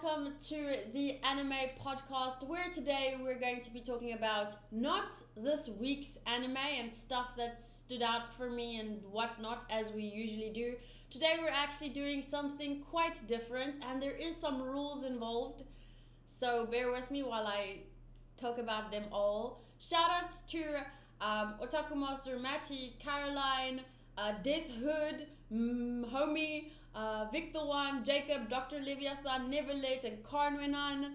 welcome to the Anime Podcast, where today we're going to be talking about not this week's anime and stuff that stood out for me and whatnot, as we usually do. Today we're actually doing something quite different, and there is some rules involved, so bear with me while I talk about them all. Shoutouts to Otaku Master, Matty, Caroline, Death Hood, Homie, ViktheOne, Jacob, Dr. Leviathan, Never Late, and Kyruin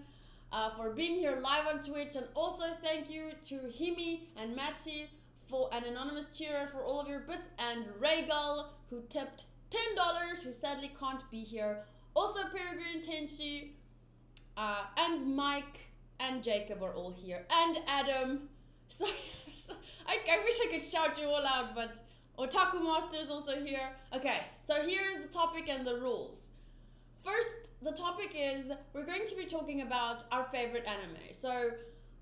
for being here live on Twitch. And also thank you to Himi and Matsi for an anonymous cheerer for all of your bits, and Rhaegal, who tipped $10, who sadly can't be here. Also Peregrine Tenshi, and Mike and Jacob are all here, and Adam. Sorry, I wish I could shout you all out, but Otaku Master is also here. Okay, so here's the topic and the rules. First, the topic is we're going to be talking about our favorite anime. So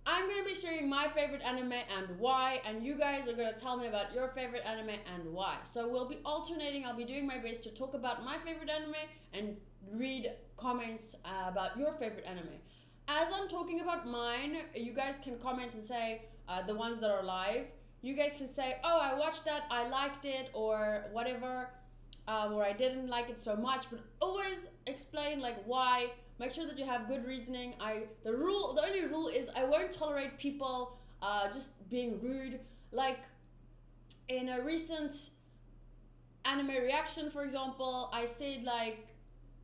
I'm going to be sharing my favorite anime and why, and you guys are going to tell me about your favorite anime and why. So we'll be alternating. I'll be doing my best to talk about my favorite anime and read comments about your favorite anime. As I'm talking about mine, you guys can comment and say the ones that are live. You guys can say, oh, I watched that, I liked it, or whatever, or I didn't like it so much, but always explain like why. Make sure that you have good reasoning. The only rule is I won't tolerate people just being rude. Like in a recent anime reaction, for example, I said like,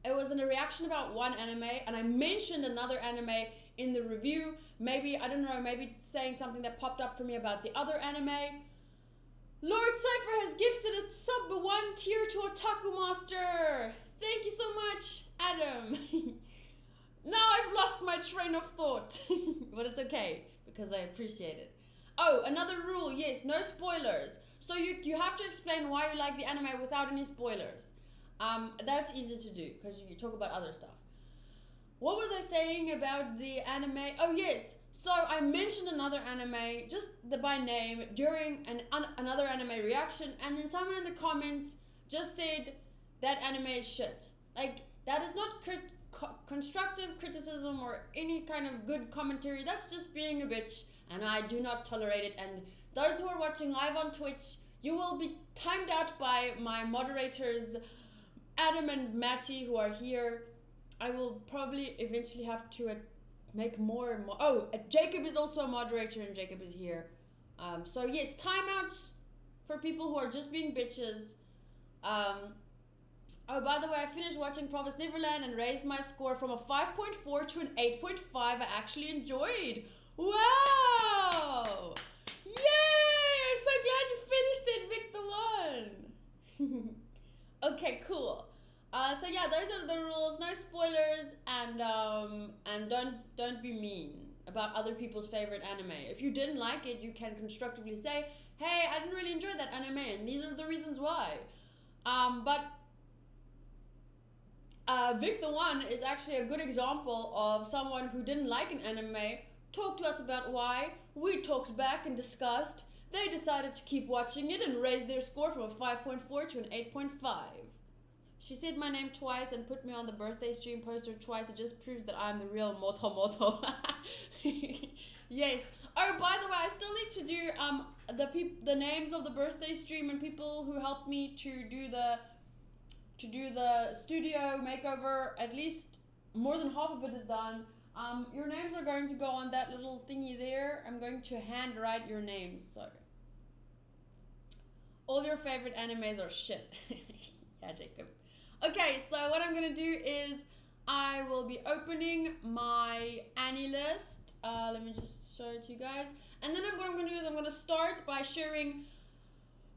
it was in a reaction about one anime, and I mentioned another anime in the review. Maybe, I don't know, maybe saying something that popped up for me about the other anime. Lord Cypher has gifted a sub 1 tier to Otaku Master. Thank you so much, Adam. Now I've lost my train of thought. But it's okay, because I appreciate it. Oh, another rule, yes, no spoilers. So you have to explain why you like the anime without any spoilers. That's easy to do, because you talk about other stuff. What was I saying about the anime? Oh yes, so I mentioned another anime, just by name, during another anime reaction, and then someone in the comments just said that anime is shit. Like, that is not constructive criticism or any kind of good commentary. That's just being a bitch, and I do not tolerate it. And those who are watching live on Twitch, you will be timed out by my moderators, Adam and Matty, who are here. I will probably eventually have to make more and more. Oh, Jacob is also a moderator, and Jacob is here. So yes, timeouts for people who are just being bitches. Oh, by the way, I finished watching Promise Neverland and raised my score from a 5.4 to an 8.5. I actually enjoyed. Wow! Yay! I'm so glad you finished it, ViktheOne. Okay, cool. So yeah, those are the rules. No spoilers, and don't be mean about other people's favorite anime. If you didn't like it, you can constructively say, hey, I didn't really enjoy that anime, and these are the reasons why. But ViktheOne is actually a good example of someone who didn't like an anime, talked to us about why, we talked back and discussed, they decided to keep watching it and raise their score from a 5.4 to an 8.5. She said my name twice and put me on the birthday stream poster twice. It just proves that I'm the real Moto. Yes. Oh, by the way, I still need to do the names of the birthday stream and people who helped me to do the studio makeover. At least more than half of it is done. Your names are going to go on that little thingy there. I'm going to handwrite your names. So all your favorite animes are shit. Yeah, Jacob. Okay, so what I'm going to do is I will be opening my Annie list. Let me just show it to you guys. And then what I'm going to do is I'm going to start by sharing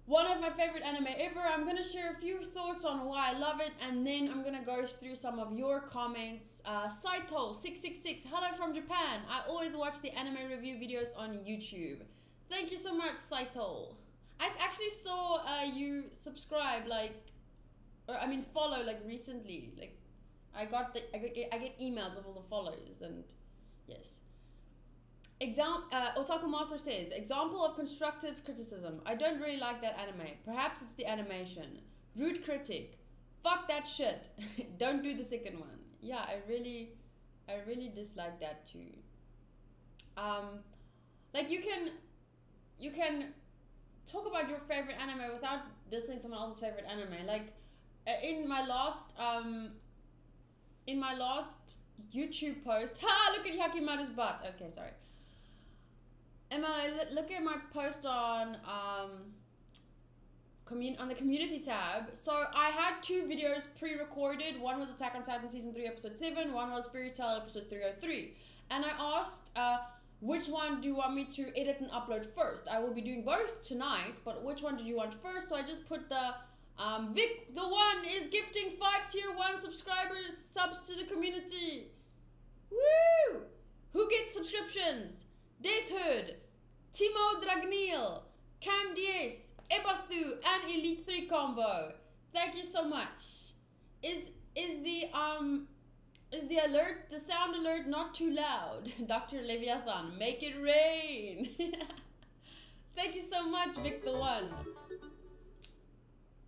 one of my favorite anime ever. I'm going to share a few thoughts on why I love it, and then I'm going to go through some of your comments. Saito666, hello from Japan. I always watch the anime review videos on YouTube. Thank you so much, Saito. I actually saw you subscribe, follow recently. Like I get emails of all the follows, and yes. Otaku Master says, example of constructive criticism. I don't really like that anime. Perhaps it's the animation. Rude critic. Fuck that shit. Don't do the second one. Yeah, I really I really dislike that too. Like you can talk about your favorite anime without dissing someone else's favorite anime. Like in my last YouTube post, look at Yakimaru's butt. Okay, sorry. And when I look at my post on the community tab, so I had 2 videos pre-recorded. One was Attack on Titan season 3 episode 7. One was Fairy Tail episode 303. And I asked, which one do you want me to edit and upload first? I will be doing both tonight, but which one do you want first? So I just put the ViktheOne is gifting 5 tier 1 subs to the community. Woo! Who gets subscriptions? Deathhood, Timo Dragneel, Cam Diaz, Ebathu, and Elite 3 combo. Thank you so much. Is the alert, the sound alert not too loud? Dr. Leviathan, make it rain. Thank you so much, ViktheOne.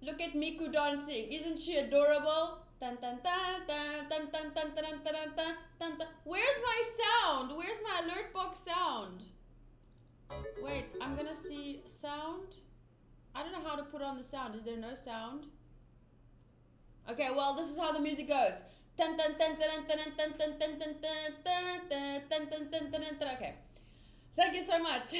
Look at Miku dancing. Isn't she adorable? Dun, dun, dun, dun, dun, dun, dun, dun, dun, dun, dun, dun, dun. Where's my sound? Where's my alert box sound? Wait, I'm gonna see sound. I don't know how to put on the sound. Is there no sound? Okay, well, this is how the music goes. Okay. Thank you so much.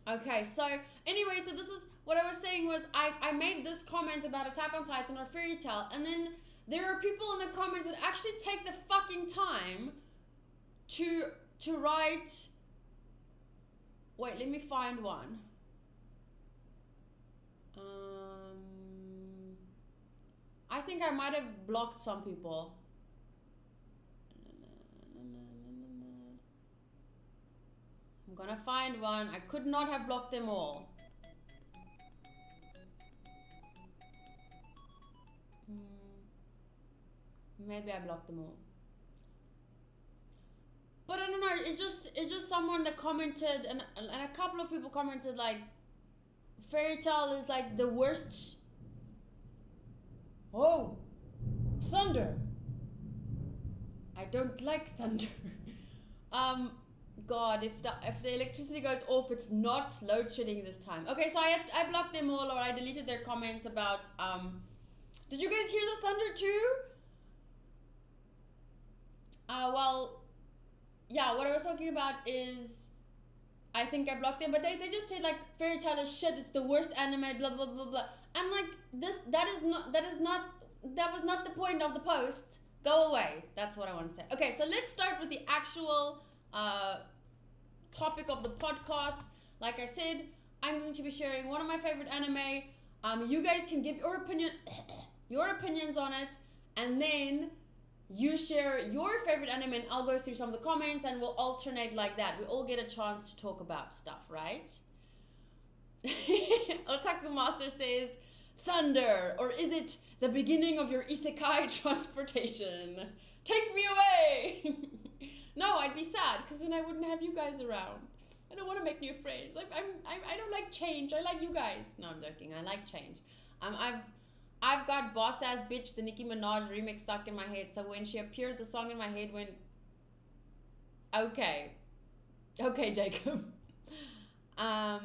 Okay, so anyway, so this was what I was saying was I made this comment about Attack on Titan or Fairy Tail, and then there are people in the comments that actually take the fucking time to write. Wait, let me find one. I think I might have blocked some people. I'm gonna find one. I could not have blocked them all. Maybe I blocked them all. But I don't know, it's just someone that commented, and a couple of people commented like Fairy Tail is like the worst. Oh, thunder. I don't like thunder. God, if the electricity goes off, it's not load shedding this time. Okay, so I blocked them all, or I deleted their comments about did you guys hear the thunder too? Well, yeah, what I was talking about is I think I blocked them, but they just said like Fairy Tail is shit, it's the worst anime, blah blah blah blah. And like that was not the point of the post. Go away. That's what I want to say. Okay, so let's start with the actual topic of the podcast. Like I said, I'm going to be sharing one of my favorite anime. You guys can give your opinions on it, and then you share your favorite anime, and I'll go through some of the comments, and we'll alternate like that. We all get a chance to talk about stuff, right? Otaku Master says, thunder, or is it the beginning of your isekai transportation? Take me away! No, I'd be sad, because then I wouldn't have you guys around. I don't want to make new friends. I don't like change. I like you guys. No, I'm joking. I like change. I've got Boss Ass Bitch, the Nicki Minaj remix stuck in my head. So when she appeared, the song in my head went, okay. Okay, Jacob. I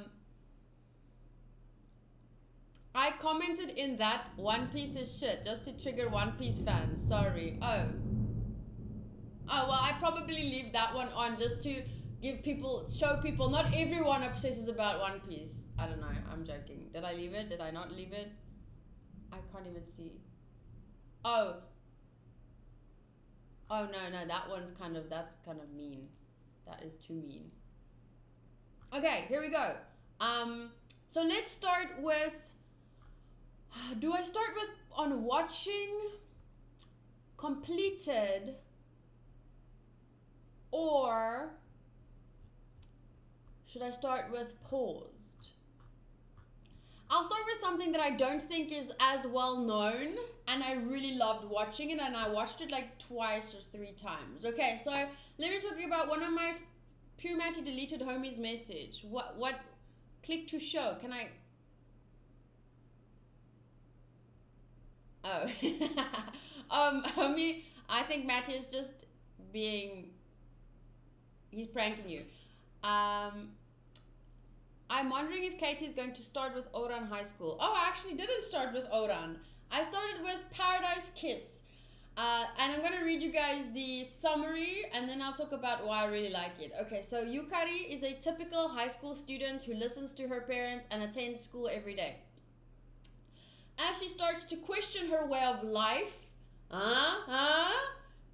commented in that One Piece is shit just to trigger One Piece fans. Sorry. Oh, well, I probably leave that one on just to show people not everyone obsesses about One Piece. I don't know. I'm joking. Did I leave it? Did I not leave it? I can't even see. Oh. Oh, no, that's kind of mean. That is too mean. Okay, here we go. So let's start with, do I start with on watching, completed, or should I start with paused? I'll start with something that I don't think is as well known, and I really loved watching it, and I watched it like twice or 3 times. Okay, so let me talk about one of my Pure Matty deleted homies message. What click to show? Can I? Oh. Homie, I think Matty is just he's pranking you. I'm wondering if Katie's going to start with Oran High School. Oh, I actually didn't start with Oran. I started with Paradise Kiss. And I'm going to read you guys the summary, and then I'll talk about why I really like it. Okay, so Yukari is a typical high school student who listens to her parents and attends school every day. As she starts to question her way of life,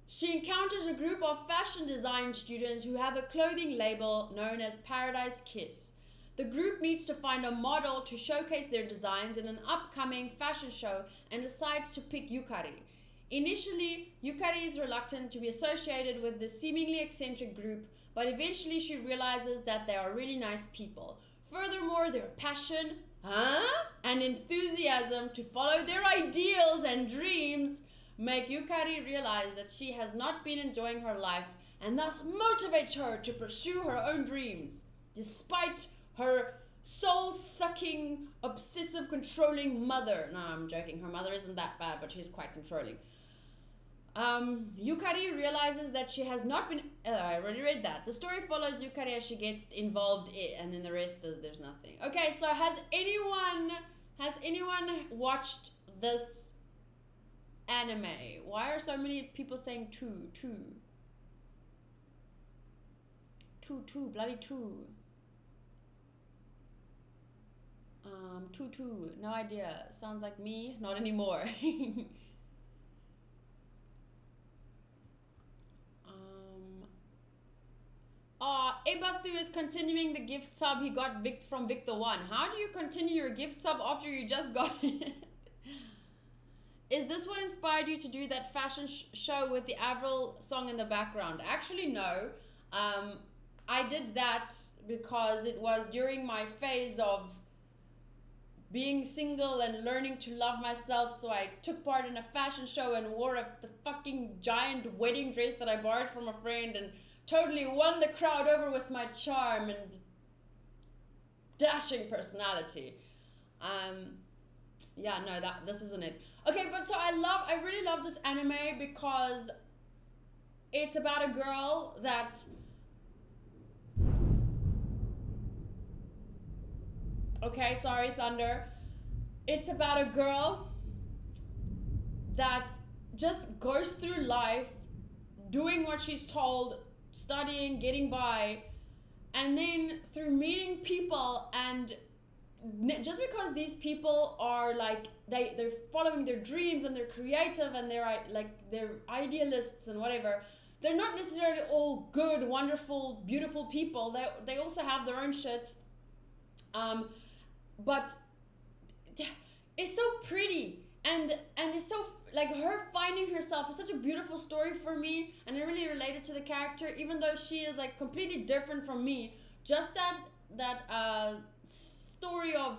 she encounters a group of fashion design students who have a clothing label known as Paradise Kiss. The group needs to find a model to showcase their designs in an upcoming fashion show and decides to pick Yukari. Initially, Yukari is reluctant to be associated with the seemingly eccentric group, but eventually she realizes that they are really nice people. Furthermore, their passion and enthusiasm to follow their ideals and dreams make Yukari realize that she has not been enjoying her life and thus motivates her to pursue her own dreams, despite her soul-sucking, obsessive, controlling mother. No, I'm joking. Her mother isn't that bad, but she's quite controlling. Yukari realizes that she has not been... I already read that. The story follows Yukari as she gets involved and then the rest, there's nothing. Okay, so has anyone watched this anime? Why are so many people saying two, bloody two? Two, no idea. Sounds like me, not anymore. Ebathu is continuing the gift sub he got from ViktheOne. How do you continue your gift sub after you just got it? Is this what inspired you to do that fashion show with the Avril song in the background? Actually, no. I did that because it was during my phase of being single and learning to love myself, so I took part in a fashion show and wore the fucking giant wedding dress that I borrowed from a friend and totally won the crowd over with my charm and dashing personality. Yeah, no, this isn't it. Okay, but so I really love this anime because it's about a girl that... Okay, sorry, Thunder. It's about a girl that just goes through life doing what she's told, studying, getting by, and then through meeting people, and just because these people are like, they're following their dreams and they're creative and they're idealists and whatever, they're not necessarily all good, wonderful, beautiful people. They also have their own shit. But it's so pretty and it's so, like, her finding herself is such a beautiful story for me, and I really related to the character, even though she is like completely different from me. Just that story of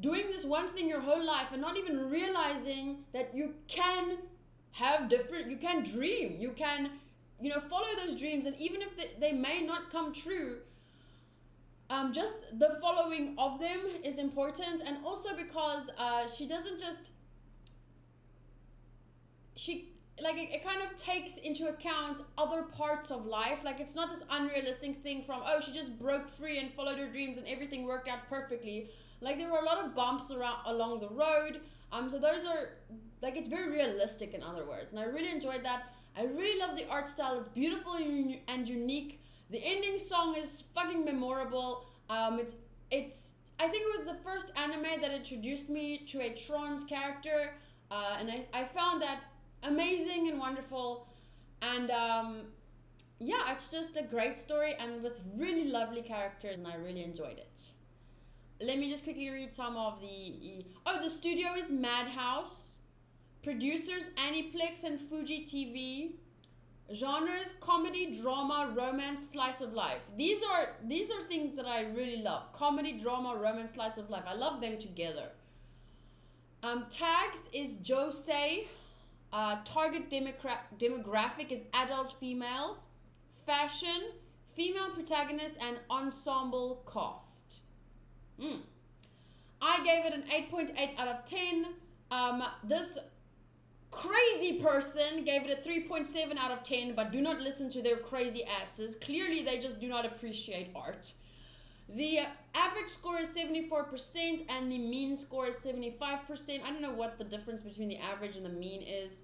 doing this one thing your whole life and not even realizing that you can you can dream, you can, follow those dreams, and even if they may not come true, just the following of them is important. And also because she doesn't just, it kind of takes into account other parts of life. Like, it's not this unrealistic thing from, oh, she just broke free and followed her dreams and everything worked out perfectly. Like, there were a lot of bumps along the road. So those are, like, it's very realistic, in other words, and I really enjoyed that. I really love the art style. It's beautiful and unique. The ending song is fucking memorable. It's I think it was the first anime that introduced me to a trans character, and I found that amazing and wonderful. And yeah, it's just a great story and with really lovely characters, and I really enjoyed it. Let me just quickly read some of the... Oh, the studio is Madhouse. Producers Aniplex and Fuji TV. Genres comedy, drama, romance, slice of life. These are things that I really love. Comedy, drama, romance, slice of life. I love them together. Tags is Josei. Target demographic is adult females. Fashion, female protagonist, and ensemble cast. I gave it an 8.8 out of 10. This crazy person gave it a 3.7 out of 10, but do not listen to their crazy asses. Clearly, they just do not appreciate art. The average score is 74% and the mean score is 75%. I don't know what the difference between the average and the mean is.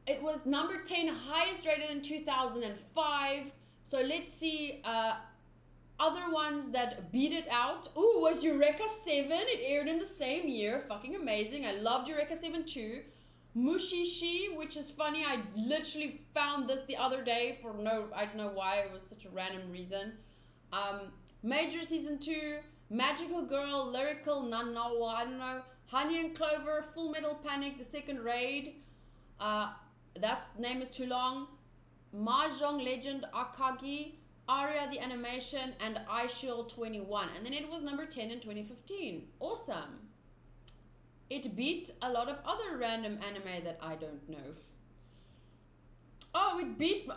It was number 10 highest rated in 2005. So let's see other ones that beat it out. Ooh, was Eureka 7. It aired in the same year. Fucking amazing. I loved Eureka 7 too. Mushishi, which is funny. I literally found this the other day for I don't know why. It was such a random reason. Major Season 2, Magical Girl, Lyrical Nanawa, I don't know, Honey and Clover, Full Metal Panic, the second raid, that name is too long, Mahjong Legend Akagi, Aria the Animation, and iShield 21, and then it was number 10 in 2015. Awesome. It beat a lot of other random anime that I don't know. Oh, it beat,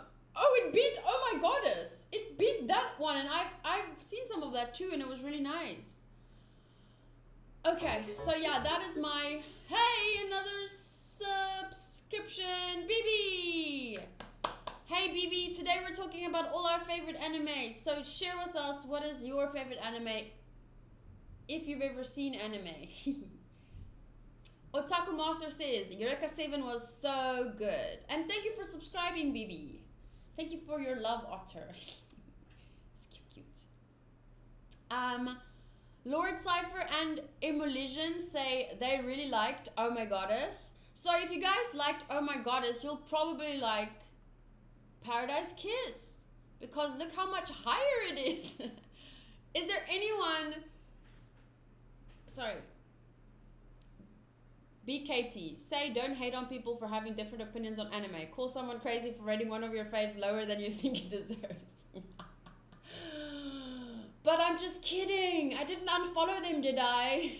oh my goddess, it beat that one, and I've seen some of that too, and it was really nice. Okay, so yeah, that is my, hey, another subscription, BB. Hey BB, today we're talking about all our favorite anime, so share with us what is your favorite anime, if you've ever seen anime. Otaku Master says, Eureka 7 was so good, and thank you for subscribing, BB. Thank you for your love, Otter. It's cute. Lord Cypher and Emolition say they really liked Oh My Goddess. So if you guys liked Oh My Goddess, you'll probably like Paradise Kiss, because look how much higher it is. Is there anyone... Sorry. BKT, say don't hate on people for having different opinions on anime. Call someone crazy for rating one of your faves lower than you think it deserves. But I'm just kidding. I didn't unfollow them, did I?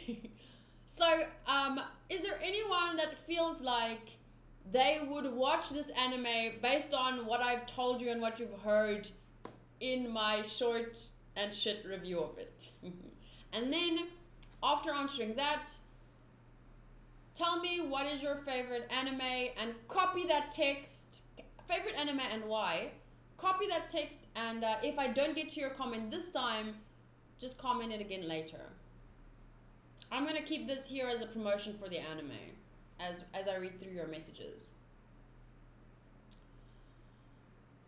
So, is there anyone that feels like they would watch this anime based on what I've told you and what you've heard in my short and shit review of it? And then, after answering that, tell me what is your favorite anime and copy that text. Favorite anime and why. Copy that text, and if I don't get to your comment this time, just comment it again later. I'm going to keep this here as a promotion for the anime as I read through your messages.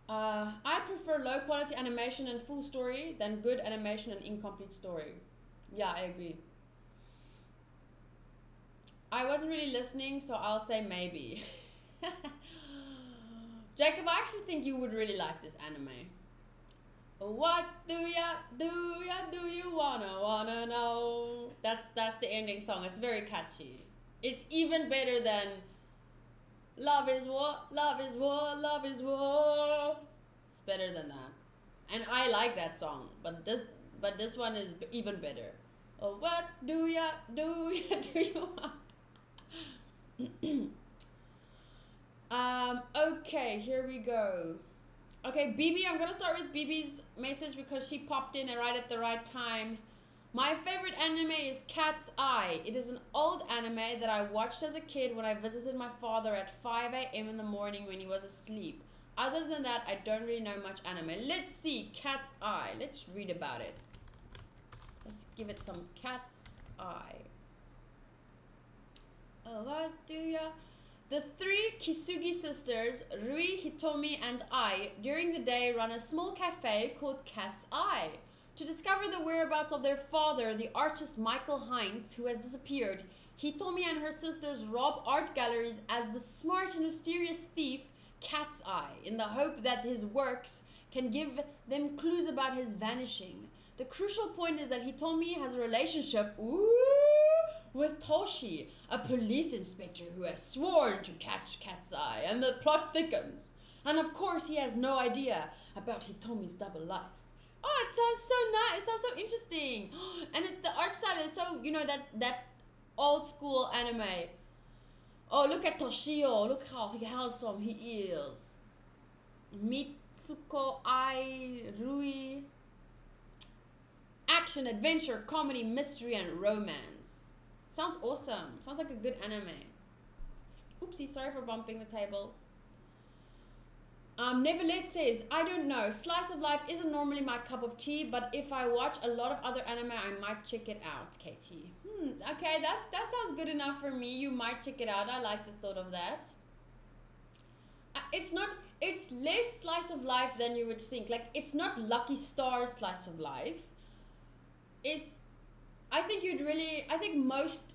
I prefer low quality animation and full story than good animation and incomplete story. Yeah, I agree. I wasn't really listening, so I'll say maybe. Jacob, I actually think you would really like this anime. What do you wanna know? That's the ending song. It's very catchy. It's even better than Love is War, Love is War, Love is War. It's better than that. And I like that song, but this one is even better. Oh, what do you want? Okay, here we go. Okay, BB, I'm gonna start with BB's message because she popped in right at the right time. My favorite anime is Cat's Eye. It is an old anime that I watched as a kid when I visited my father at 5 a.m. in the morning when he was asleep. Other than that, I don't really know much anime. Let's see, Cat's Eye. Let's read about it. Let's give it some Cat's Eye. Oh, what do ya? The three Kisugi sisters, Rui, Hitomi, and Ai, during the day run a small cafe called Cat's Eye. To discover the whereabouts of their father, the artist Michael Heinz, who has disappeared, Hitomi and her sisters rob art galleries as the smart and mysterious thief Cat's Eye, in the hope that his works can give them clues about his vanishing. The crucial point is that Hitomi has a relationship, with Toshi, a police inspector who has sworn to catch Cat's Eye, and the plot thickens. And of course, he has no idea about Hitomi's double life. Oh, it sounds so nice. It sounds so interesting. And the art style is so, you know, that old school anime. Oh, look at Toshio. Look how handsome he is. Mitsuko, Ai, Rui. Action, adventure, comedy, mystery, and romance. Sounds awesome. Sounds like a good anime. Oopsie, sorry for bumping the table. Neverlet says, I don't know. Slice of life isn't normally my cup of tea, but if I watch a lot of other anime, I might check it out, KT. Okay, that sounds good enough for me. You might check it out. I like the thought of that. It's less slice of life than you would think. Like, it's not Lucky Star slice of life. I think most,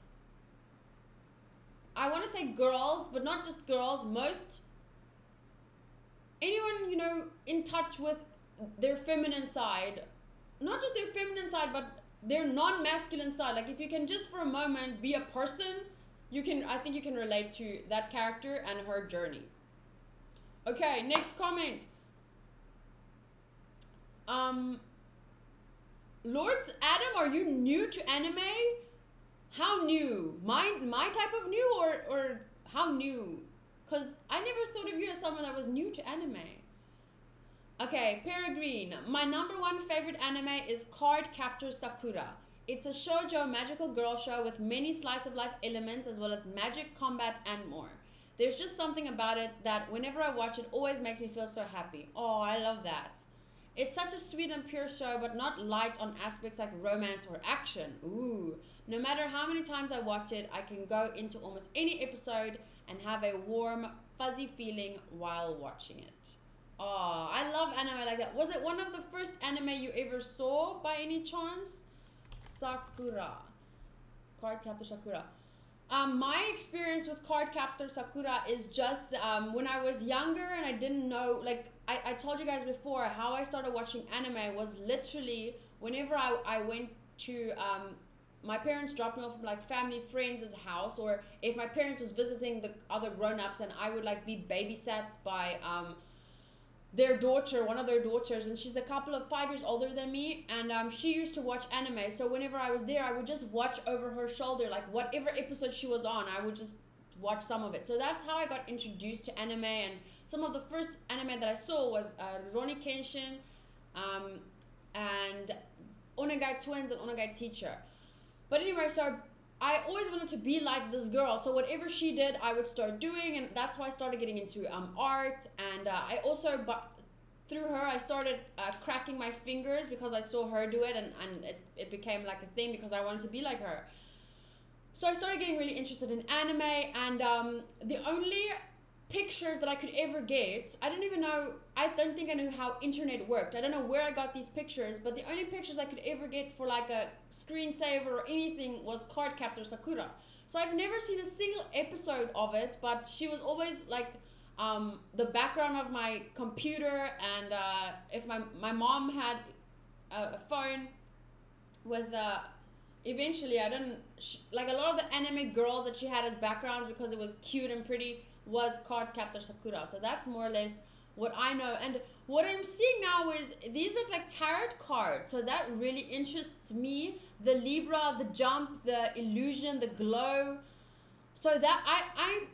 I want to say girls, but not just girls, anyone, you know, in touch with their feminine side, not just their feminine side, but their non-masculine side. Like, if you can just for a moment be a person, I think you can relate to that character and her journey. Okay, next comment. Lord Adam, are you new to anime? How new? My type of new, or how new? Because I never thought of you as someone that was new to anime. Okay, Peregrine. My #1 favorite anime is Card Captor Sakura. It's a shoujo magical girl show with many slice of life elements as well as magic, combat, and more. There's just something about it that whenever I watch it always makes me feel so happy. Oh, I love that. It's such a sweet and pure show, but not light on aspects like romance or action. Ooh. No matter how many times I watch it, I can go into almost any episode and have a warm, fuzzy feeling while watching it. Oh, I love anime like that. Was it one of the first anime you ever saw by any chance? Sakura. Cardcaptor Sakura. My experience with Cardcaptor Sakura is just when I was younger and I didn't know, like I told you guys before, how I started watching anime was literally whenever I went to my parents dropped me off from like family friends' house, or if my parents was visiting the other grown-ups and I would like be babysat by their daughter, one of their daughters, and she's a couple of 5 years older than me, and she used to watch anime. So whenever I was there, I would just watch over her shoulder, like whatever episode she was on, I would just watch some of it. So that's how I got introduced to anime, and some of the first anime that I saw was Rurouni Kenshin, and Onegai Twins and Onegai Teacher. But anyway, so I always wanted to be like this girl. So whatever she did, I would start doing, and that's why I started getting into art. And I also, through her, I started cracking my fingers because I saw her do it, and it became like a thing because I wanted to be like her. So I started getting really interested in anime, and the only pictures that I could ever get, I don't think I knew how internet worked. I don't know where I got these pictures, but the only pictures I could ever get for like a screensaver or anything was Cardcaptor Sakura. So I've never seen a single episode of it, but she was always like the background of my computer, and if my mom had a phone with eventually like a lot of the anime girls that she had as backgrounds, because it was cute and pretty, was Cardcaptor Sakura. So that's more or less what I know. And what I'm seeing now is these look like tarot cards, so that really interests me. The Libra, the jump, the illusion, the glow. So that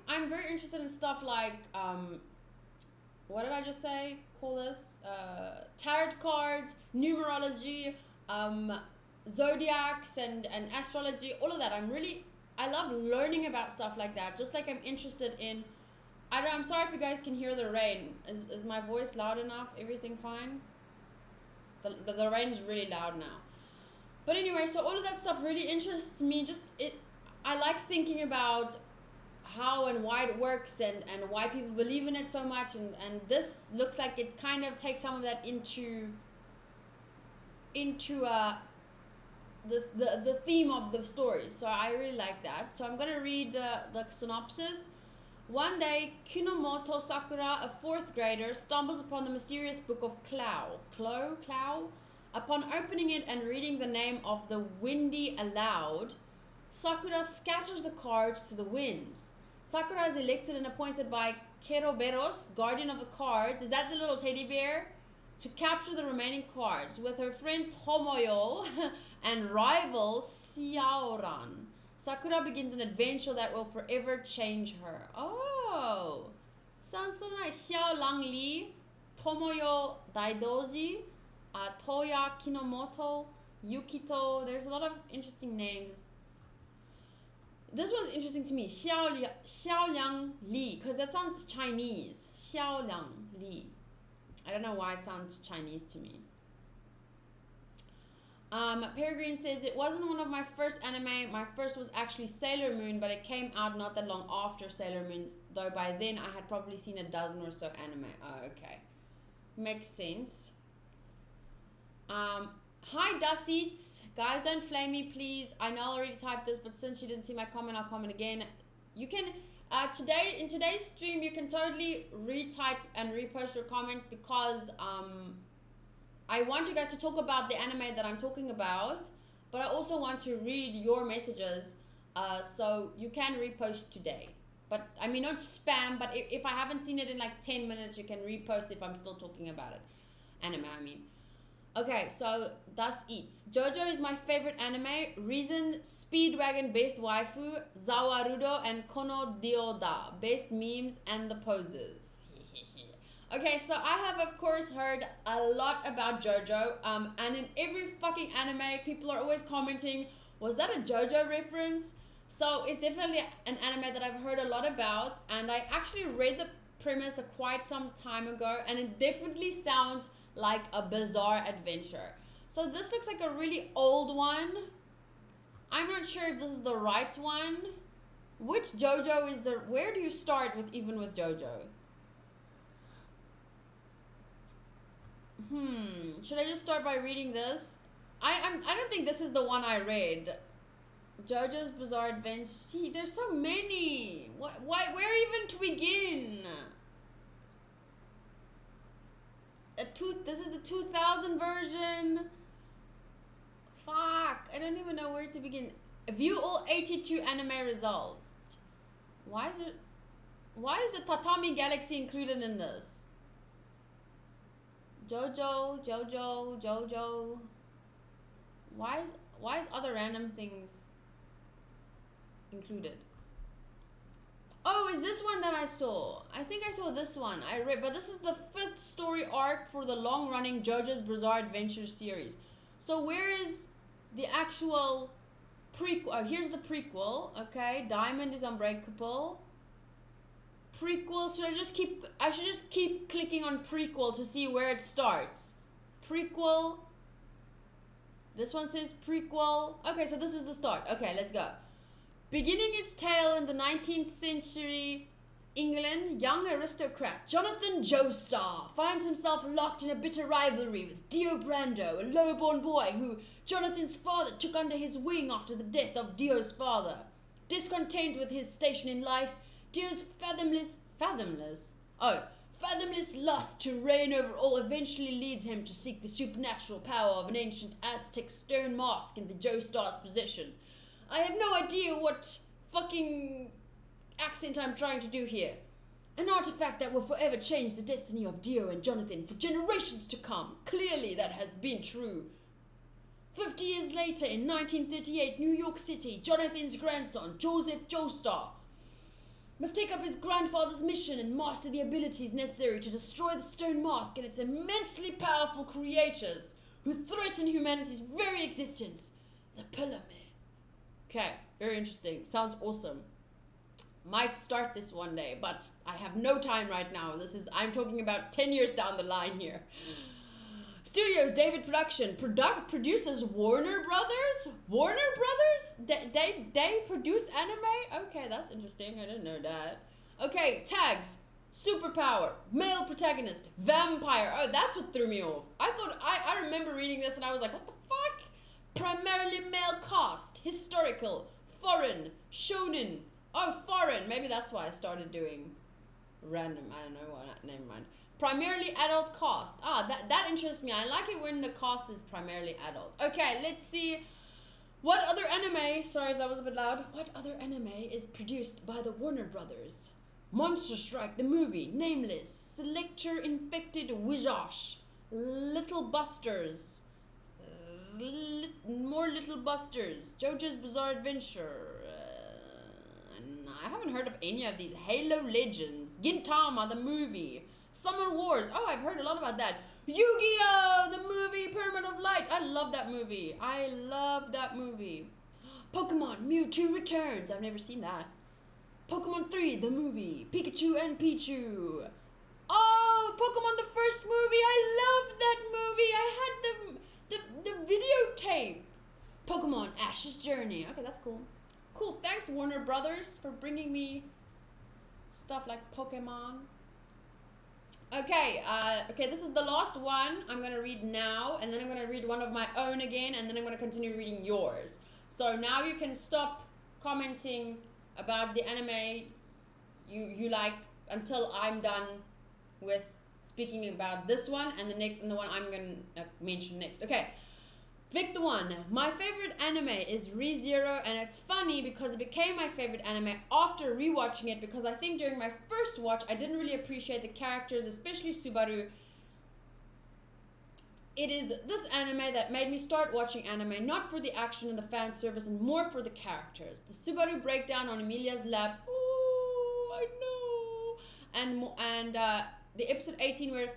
I'm very interested in stuff like what did I just say? Call this tarot cards, numerology, zodiacs, and astrology. All of that. I love learning about stuff like that. Just like I'm interested in. I'm sorry if you guys can hear the rain. Is my voice loud enough? Everything fine? The rain is really loud now. But anyway, so all of that stuff really interests me. I like thinking about how and why it works, and why people believe in it so much. And this looks like it kind of takes some of that into the theme of the story. So I really like that. So I'm gonna read the synopsis. One day, Kinomoto Sakura, a 4th grader, stumbles upon the mysterious book of Clow. Upon opening it and reading the name of the Windy aloud, Sakura scatters the cards to the winds. Sakura is elected and appointed by Keroberos, guardian of the cards. Is that the little teddy bear? To capture the remaining cards with her friend Tomoyo and rival Xiaoran. Sakura begins an adventure that will forever change her. Oh, sounds so nice. Xiao Lang Li, Tomoyo Daidoji, Toya Kinomoto, Yukito. There's a lot of interesting names. This one's interesting to me. Xiaoliang Li, because that sounds Chinese. Xiaoliang Li. I don't know why it sounds Chinese to me. Peregrine says, it wasn't one of my first anime. My first was actually Sailor Moon, but it came out not that long after Sailor Moon, though by then I had probably seen a dozen or so anime. Oh, okay. Makes sense. Hi, Duseats. Guys, don't flame me, please. I know I already typed this, but since you didn't see my comment, I'll comment again. You can, in today's stream, you can totally retype and repost your comments because, I want you guys to talk about the anime that I'm talking about, but I also want to read your messages, so you can repost today. But, I mean, not spam, but if I haven't seen it in like 10 minutes, you can repost if I'm still talking about it. Anime, I mean. Okay, so, Das Eats. JoJo is my favorite anime. Reason, Speedwagon best waifu, Zawarudo, and Kono Dioda best memes and the poses. Okay, so I have, of course, heard a lot about JoJo, and in every fucking anime, people are always commenting, was that a JoJo reference? So it's definitely an anime that I've heard a lot about, and I actually read the premise quite some time ago, and it definitely sounds like a bizarre adventure. So this looks like a really old one. I'm not sure if this is the right one. Which JoJo is the, where do you start with, even with JoJo? Should I just start by reading this? I don't think this is the one I read. JoJo's Bizarre Adventure. Gee, there's so many. Where even to begin? This is the 2000 version. Fuck, I don't even know where to begin. View all 82 anime results. Why is the Tatami Galaxy included in this? Jojo. Why is other random things included? Oh, is this one that I saw? I think I saw this one. I read, but this is the 5th story arc for the long-running JoJo's Bizarre Adventure series. So where is the actual prequel? Oh, here's the prequel. Okay, Diamond is Unbreakable. Prequel, I should just keep clicking on prequel to see where it starts. Prequel. This one says prequel. Okay, so this is the start. Okay, let's go. Beginning its tale in the 19th century England, young aristocrat Jonathan Joestar finds himself locked in a bitter rivalry with Dio Brando, a lowborn boy who Jonathan's father took under his wing after the death of Dio's father. Discontent with his station in life, Dio's fathomless lust to reign over all eventually leads him to seek the supernatural power of an ancient Aztec stone mask in the Joestar's possession. I have no idea what fucking accent I'm trying to do here. An artifact that will forever change the destiny of Dio and Jonathan for generations to come. Clearly that has been true. 50 years later, in 1938, New York City, Jonathan's grandson, Joseph Joestar, must take up his grandfather's mission and master the abilities necessary to destroy the stone mask and its immensely powerful creators who threaten humanity's very existence, the Pillar Men. Okay, very interesting. Sounds awesome. Might start this one day, but I have no time right now. I'm talking about 10 years down the line here. Studios, David Production. Producers, Warner Brothers? Warner Brothers? They produce anime? Okay, that's interesting. I didn't know that. Okay, tags. Superpower. Male protagonist. Vampire. Oh, that's what threw me off. I remember reading this and I was like, what the fuck? Primarily male cast. Historical. Foreign. Shonen. Oh, foreign. Maybe that's why I started doing random. I don't know what. Never mind. Primarily adult cast. Ah, that interests me. I like it when the cast is primarily adult. Okay, let's see. What other anime, sorry if that was a bit loud. What other anime is produced by the Warner Brothers? Monster Strike, the movie. Nameless. Selector Infected Wizard. Little Busters. More Little Busters. JoJo's Bizarre Adventure. I haven't heard of any of these. Halo Legends. Gintama, the movie. Summer Wars. Oh, I've heard a lot about that. Yu-Gi-Oh! The movie. Pyramid of Light. I love that movie. I love that movie. Pokemon Mewtwo Returns. I've never seen that. Pokemon 3, the movie. Pikachu and Pichu. Oh, Pokemon the first movie. I loved that movie. I had the videotape. Pokemon Ash's Journey. Okay, that's cool. Cool. Thanks, Warner Brothers, for bringing me stuff like Pokemon. Okay, okay, this is the last one I'm going to read now, and then I'm going to read one of my own again, and then I'm going to continue reading yours. So now you can stop commenting about the anime you like until I'm done with speaking about this one and the one I'm going to mention next. Okay. ViktheOne. My favorite anime is ReZero, and it's funny because it became my favorite anime after rewatching it, because I think during my first watch I didn't really appreciate the characters, especially Subaru. It is this anime that made me start watching anime, not for the action and the fan service, and more for the characters. The Subaru breakdown on Emilia's lap. Oh, I know. And the episode 18 where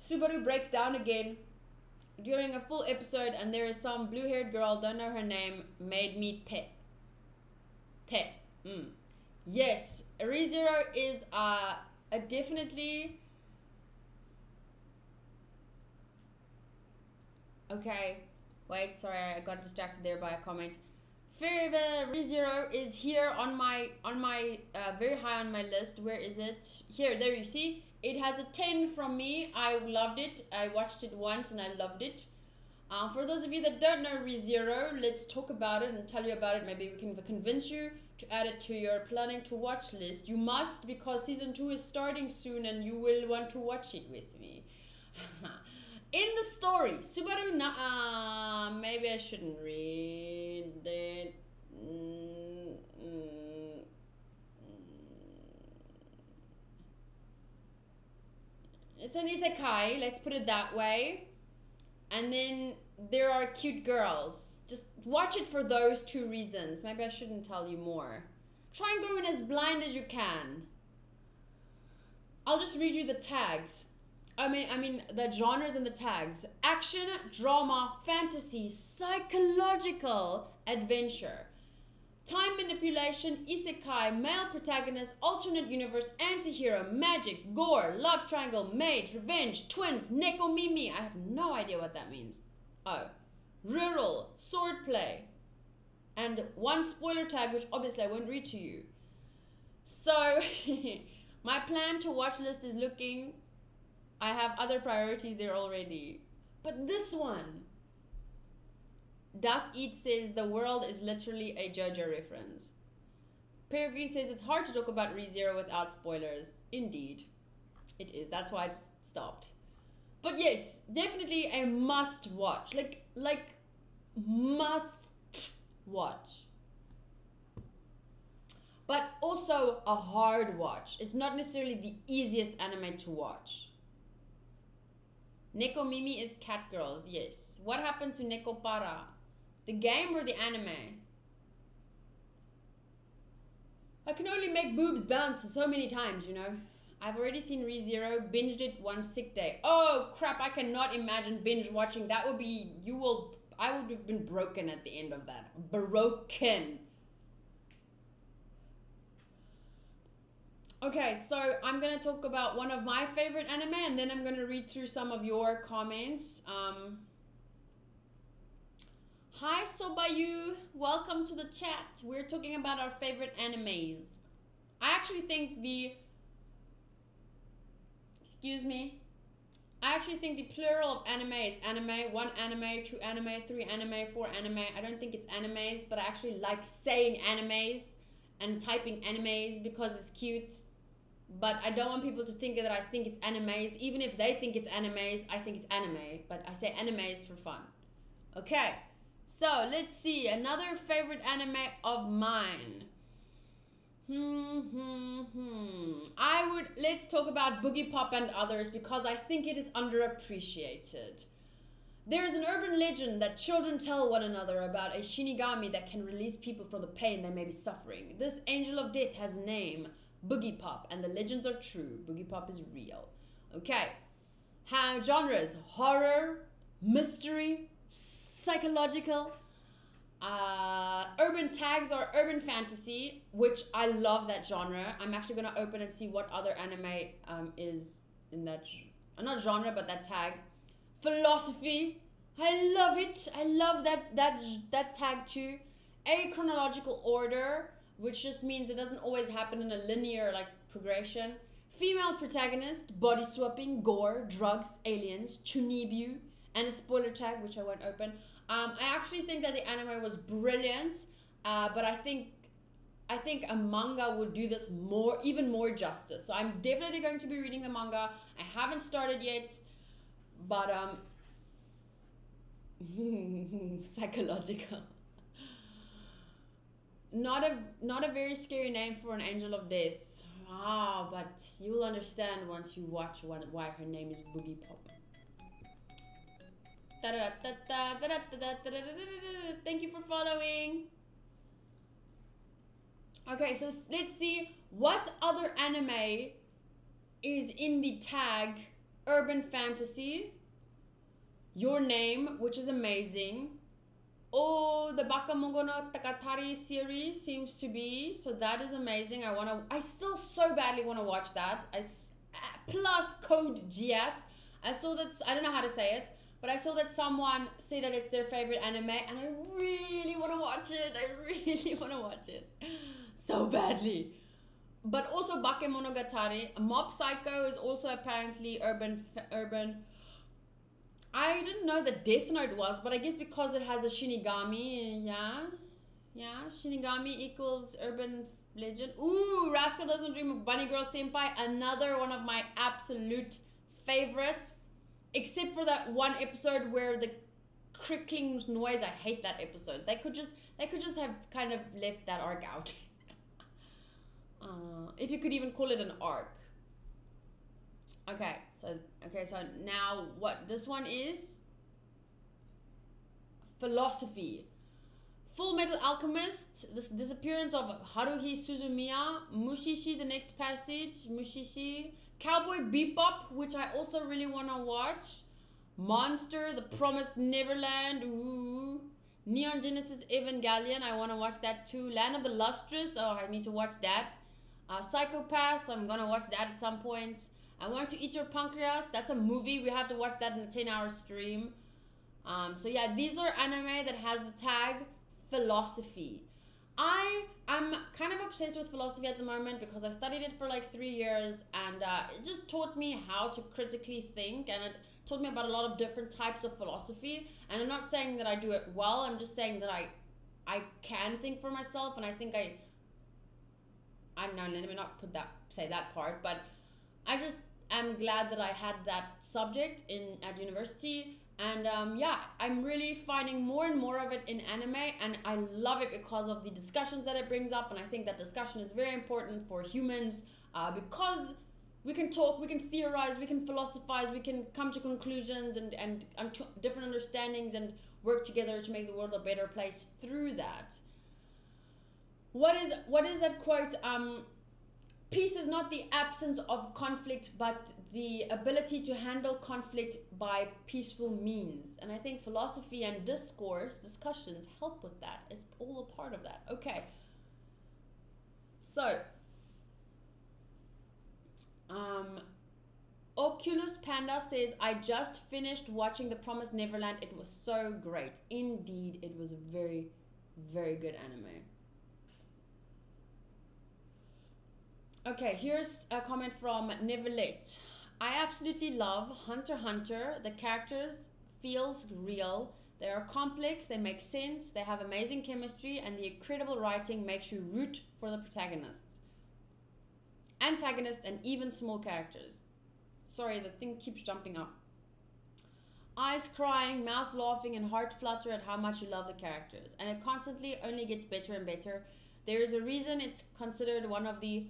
Subaru breaks down again during a full episode, and there is some blue-haired girl, don't know her name, made me te. Yes, ReZero is a definitely... Okay, wait, sorry, I got distracted there by a comment. ReZero is here on my very high on my list. Where is it? Here, there you see. It has a 10 from me. I loved it. I watched it once and I loved it. For those of you that don't know ReZero, let's talk about it and tell you about it. Maybe we can convince you to add it to your planning to watch list. You must, because season 2 is starting soon and you will want to watch it with me. In the story, Subaru maybe I shouldn't read it. It's an isekai, let's put it that way. And then there are cute girls. Just watch it for those 2 reasons. Maybe I shouldn't tell you more. Try and go in as blind as you can. I'll just read you the tags. I mean the genres and the tags. Action, drama, fantasy, psychological, adventure. Time manipulation, isekai, male protagonist, alternate universe, anti-hero, magic, gore, love triangle, mage, revenge, twins, nekomimi. I have no idea what that means. Oh. Rural, swordplay. And one spoiler tag, which obviously I won't read to you. So, my plan to watch list is looking... I have other priorities there already. But this one... Das Eat says the world is literally a JoJo reference. Peregrine says it's hard to talk about ReZero without spoilers. Indeed. It is. That's why I just stopped. But yes, definitely a must watch. Like must watch. But also a hard watch. It's not necessarily the easiest anime to watch. Nekomimi is cat girls, yes. What happened to Nekopara? The game or the anime? I can only make boobs bounce so many times, you know. I've already seen ReZero, binged it one sick day. Oh crap, I cannot imagine binge watching. That would be, I would have been broken at the end of that. Broken. Okay, so I'm going to talk about one of my favorite anime, and then I'm going to read through some of your comments. Hi Sobayu, welcome to the chat. We're talking about our favorite animes. I actually think the plural of anime is anime. 1 anime, 2 anime, 3 anime, 4 anime. I don't think it's animes, but I actually like saying animes and typing animes because it's cute. But I don't want people to think that I think it's animes. Even if they think it's animes, I think it's anime. But I say animes for fun. Okay. So, let's see. Another favorite anime of mine. Let's talk about Boogie Pop and others because I think it is underappreciated. There is an urban legend that children tell one another about a Shinigami that can release people from the pain they may be suffering. This angel of death has a name, Boogie Pop, and the legends are true. Boogie Pop is real. Okay. Genres: horror, mystery, psychological. Urban tags are urban fantasy, which I love that genre. I'm actually gonna open and see what other anime is in that, not genre, but that tag. Philosophy, I love it. I love that tag too. Achronological order, which just means it doesn't always happen in a linear like progression. Female protagonist, body swapping, gore, drugs, aliens, chunibu, and a spoiler tag, which I won't open. I actually think that the anime was brilliant, but I think a manga would do this even more justice. So I'm definitely going to be reading the manga. I haven't started yet, but psychological. Not a very scary name for an angel of death. But you'll understand once you watch why her name is Boogie Pop. Thank you for following. Okay, so let's see what other anime is in the tag urban fantasy. Your Name, which is amazing. Oh, the Bakamongo no Takatari series seems to be, so that is amazing. I still so badly want to watch that. Plus Code GS. I saw that, I don't know how to say it, but I saw that someone said that it's their favorite anime, and I really want to watch it. I really want to watch it so badly. But also Bakemonogatari. Mob Psycho is also apparently urban. I didn't know that Death Note was, but I guess because it has a Shinigami, yeah, Shinigami equals urban legend. Ooh, Rascal Doesn't Dream of Bunny Girl Senpai, another one of my absolute favorites. Except for that one episode where the crickling noise, I hate that episode. They could just have kind of left that arc out. If you could even call it an arc. Okay, so now what this one is? Philosophy. Full Metal Alchemist, the disappearance of Haruhi Suzumiya, Mushishi, the next passage, Mushishi, Cowboy Bebop, which I also really want to watch, Monster, The Promised Neverland, ooh, Neon Genesis Evangelion, I want to watch that too, Land of the Lustrous, oh, I need to watch that, Psychopaths, I'm going to watch that at some point, I Want to Eat Your Pancreas, that's a movie, we have to watch that in a 10-hour stream. So yeah, these are anime that has the tag philosophy. I'm kind of obsessed with philosophy at the moment because I studied it for like 3 years, and it just taught me how to critically think, and it taught me about a lot of different types of philosophy. And I'm not saying that I do it well, I'm just saying that I can think for myself, and I think I don't know, let me not say that part, but I just am glad that I had that subject at university. And yeah, I'm really finding more and more of it in anime, and I love it because of the discussions that it brings up. And I think that discussion is very important for humans, because we can talk, we can theorize, we can philosophize, we can come to conclusions and different understandings and work together to make the world a better place through that. What is that quote? Peace is not the absence of conflict, but the ability to handle conflict by peaceful means. And I think philosophy and discussions help with that. It's all a part of that. Okay. So, Oculus Panda says, I just finished watching The Promised Neverland. It was so great. Indeed, it was a very, very good anime. Okay, here's a comment from Neverlet. I absolutely love Hunter x Hunter. The characters feels real. They are complex, they make sense, they have amazing chemistry, and the incredible writing makes you root for the protagonists, antagonists, and even small characters. Sorry, the thing keeps jumping up. Eyes crying, mouth laughing, and heart flutter at how much you love the characters. And it constantly only gets better and better. There is a reason it's considered one of the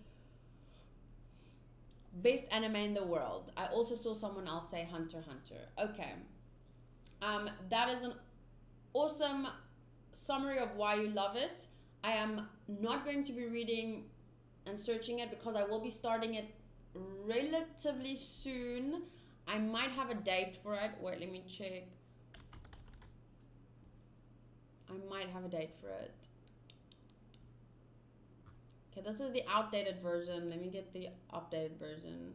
best anime in the world. I also saw someone else say Hunter x Hunter. Okay. That is an awesome summary of why you love it. I am not going to be reading and searching it because I will be starting it relatively soon. I might have a date for it. Wait, let me check. I might have a date for it. Okay, this is the outdated version. Let me get the updated version.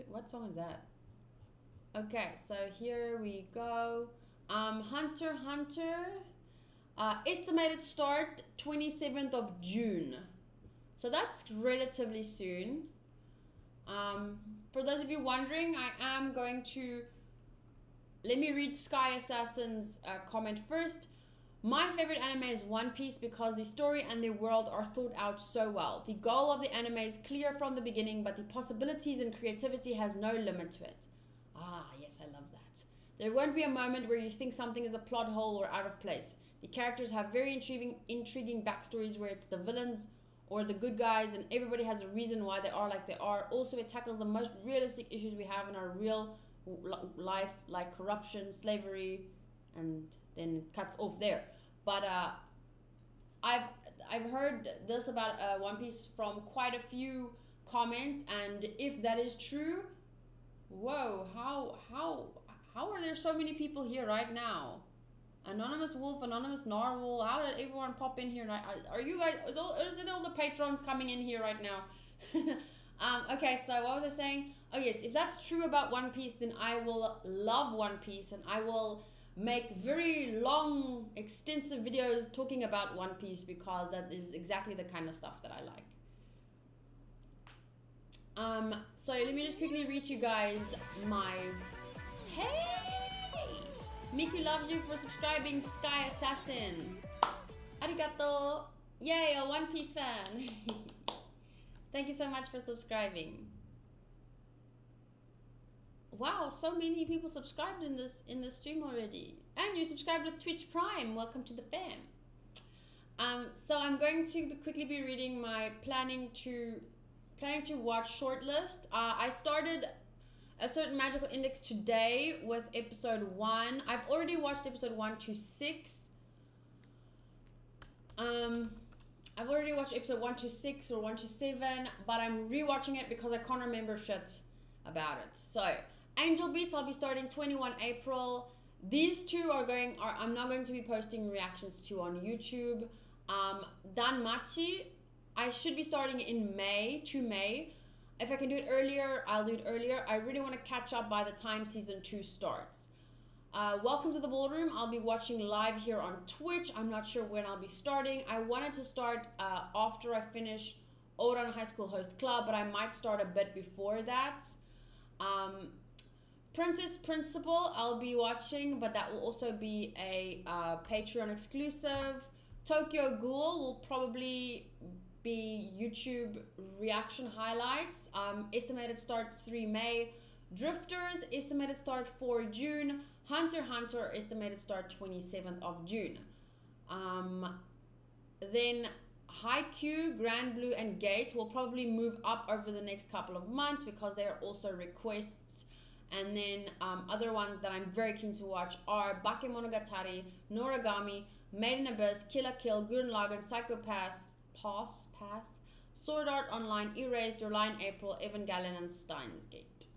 What song is that? Okay, so here we go. Hunter x Hunter. Estimated start 27th of June. So that's relatively soon. For those of you wondering, I am going to... Let me read Sky Assassin's comment first. My favorite anime is One Piece because the story and the world are thought out so well. The goal of the anime is clear from the beginning, but the possibilities and creativity has no limit to it. Ah, yes, I love that. There won't be a moment where you think something is a plot hole or out of place. The characters have very intriguing backstories where it's the villains or the good guys, and everybody has a reason why they are like they are. Also, it tackles the most realistic issues we have in our real life, like corruption, slavery, and then it cuts off there. But I've heard this about One Piece from quite a few comments, and if that is true, whoa, how are there so many people here right now? Anonymous Wolf, Anonymous Narwhal, how did everyone pop in here? Are you guys, is it all the patrons coming in here right now? Okay, so what was I saying? Oh yes, if that's true about One Piece, then I will love One Piece, and I will make very long, extensive videos talking about One Piece, because that is exactly the kind of stuff that I like. So let me just quickly read you guys my... Hey! Miku loves you for subscribing, Sky Assassin. Arigato. Yay, a One Piece fan. Thank you so much for subscribing. Wow, so many people subscribed in this stream already. And you subscribed with Twitch Prime. Welcome to the fam. So I'm going to quickly be reading my planning to watch shortlist. I started a certain magical index today with episode 1. I've already watched episode 1 to 6. I've already watched episode 1 to 6 or 1 to 7, but I'm rewatching it because I can't remember shit about it. So Angel Beats, I'll be starting 21 April. These two I'm not going to be posting reactions to on YouTube. Danmachi, I should be starting in May. If I can do it earlier, I'll do it earlier. I really want to catch up by the time season 2 starts. Welcome to the Ballroom. I'll be watching live here on Twitch. I'm not sure when I'll be starting. I wanted to start after I finish Ouran High School Host Club, but I might start a bit before that. Princess Principal, I'll be watching, but that will also be a Patreon exclusive. Tokyo Ghoul will probably be YouTube reaction highlights. Estimated start 3 May. Drifters, estimated start 4 June. Hunter x Hunter, estimated start 27th of June. Then Haikyuu, Grand Blue, and Gate will probably move up over the next couple of months because they are also requests. And then other ones that I'm very keen to watch are Bakemonogatari, Noragami, Made in Abyss, Kill la Kill, Gurren Lagann, Psycho Pass, Sword Art Online, Erased, Your Lie in April, Evangelion, and Steins Gate.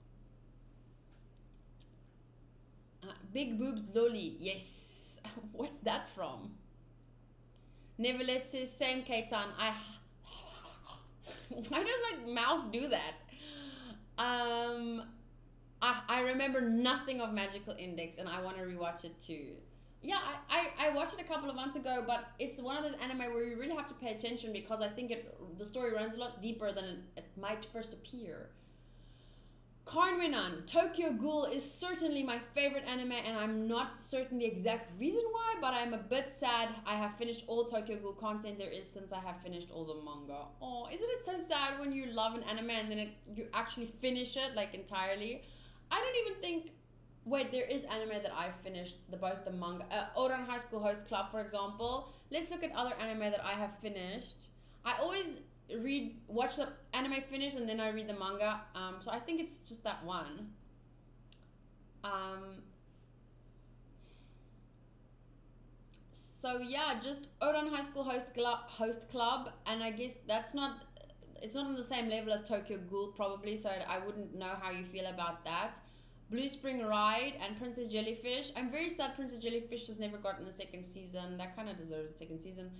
Big Boobs Loli, yes. What's that from? Never Let says, same Keitan. Why does my mouth do that? I remember nothing of Magical Index, and I want to rewatch it too. Yeah, I watched it a couple of months ago, but it's one of those anime where you really have to pay attention because I think the story runs a lot deeper than it might first appear. Karnwinan, Tokyo Ghoul is certainly my favorite anime, and I'm not certain the exact reason why, but I'm a bit sad I have finished all Tokyo Ghoul content there is since I have finished all the manga. Oh, isn't it so sad when you love an anime and then you actually finish it like entirely? I don't even think... Wait, there is anime that I've finished, both the manga. Ouran High School Host Club, for example. Let's look at other anime that I have finished. I always watch the anime finish and then I read the manga. So I think it's just that one. So yeah, just Ouran High School Host Club, and I guess that's not... it's not on the same level as Tokyo Ghoul probably, so I wouldn't know how you feel about that. Blue Spring Ride and Princess Jellyfish. I'm very sad Princess Jellyfish has never gotten a second season. That kind of deserves a second season.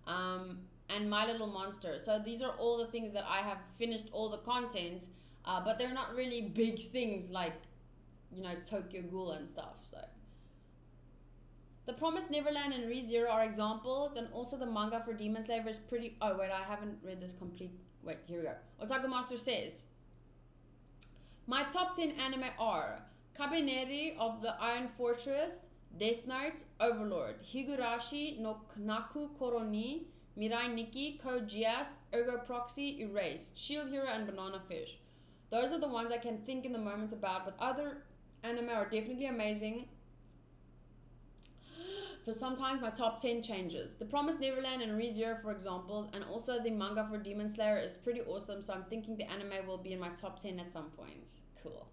And My Little Monster. So these are all the things that I have finished all the content, but they're not really big things like, you know, Tokyo Ghoul and stuff. So The Promised Neverland and ReZero are examples, and also the manga for Demon Slayer is pretty... Oh, wait, I haven't read this complete... Wait, here we go. Otaku Master says, my top 10 anime are Kabaneri of the Iron Fortress, Death Note, Overlord, Higurashi no Naku Koroni, Mirai Nikki, Code Geass, Ergo Proxy, Erased, Shield Hero, and Banana Fish. Those are the ones I can think in the moment about, but other anime are definitely amazing. So sometimes my top 10 changes. The Promised Neverland and ReZero, for example, and also the manga for Demon Slayer is pretty awesome, so I'm thinking the anime will be in my top 10 at some point. Cool.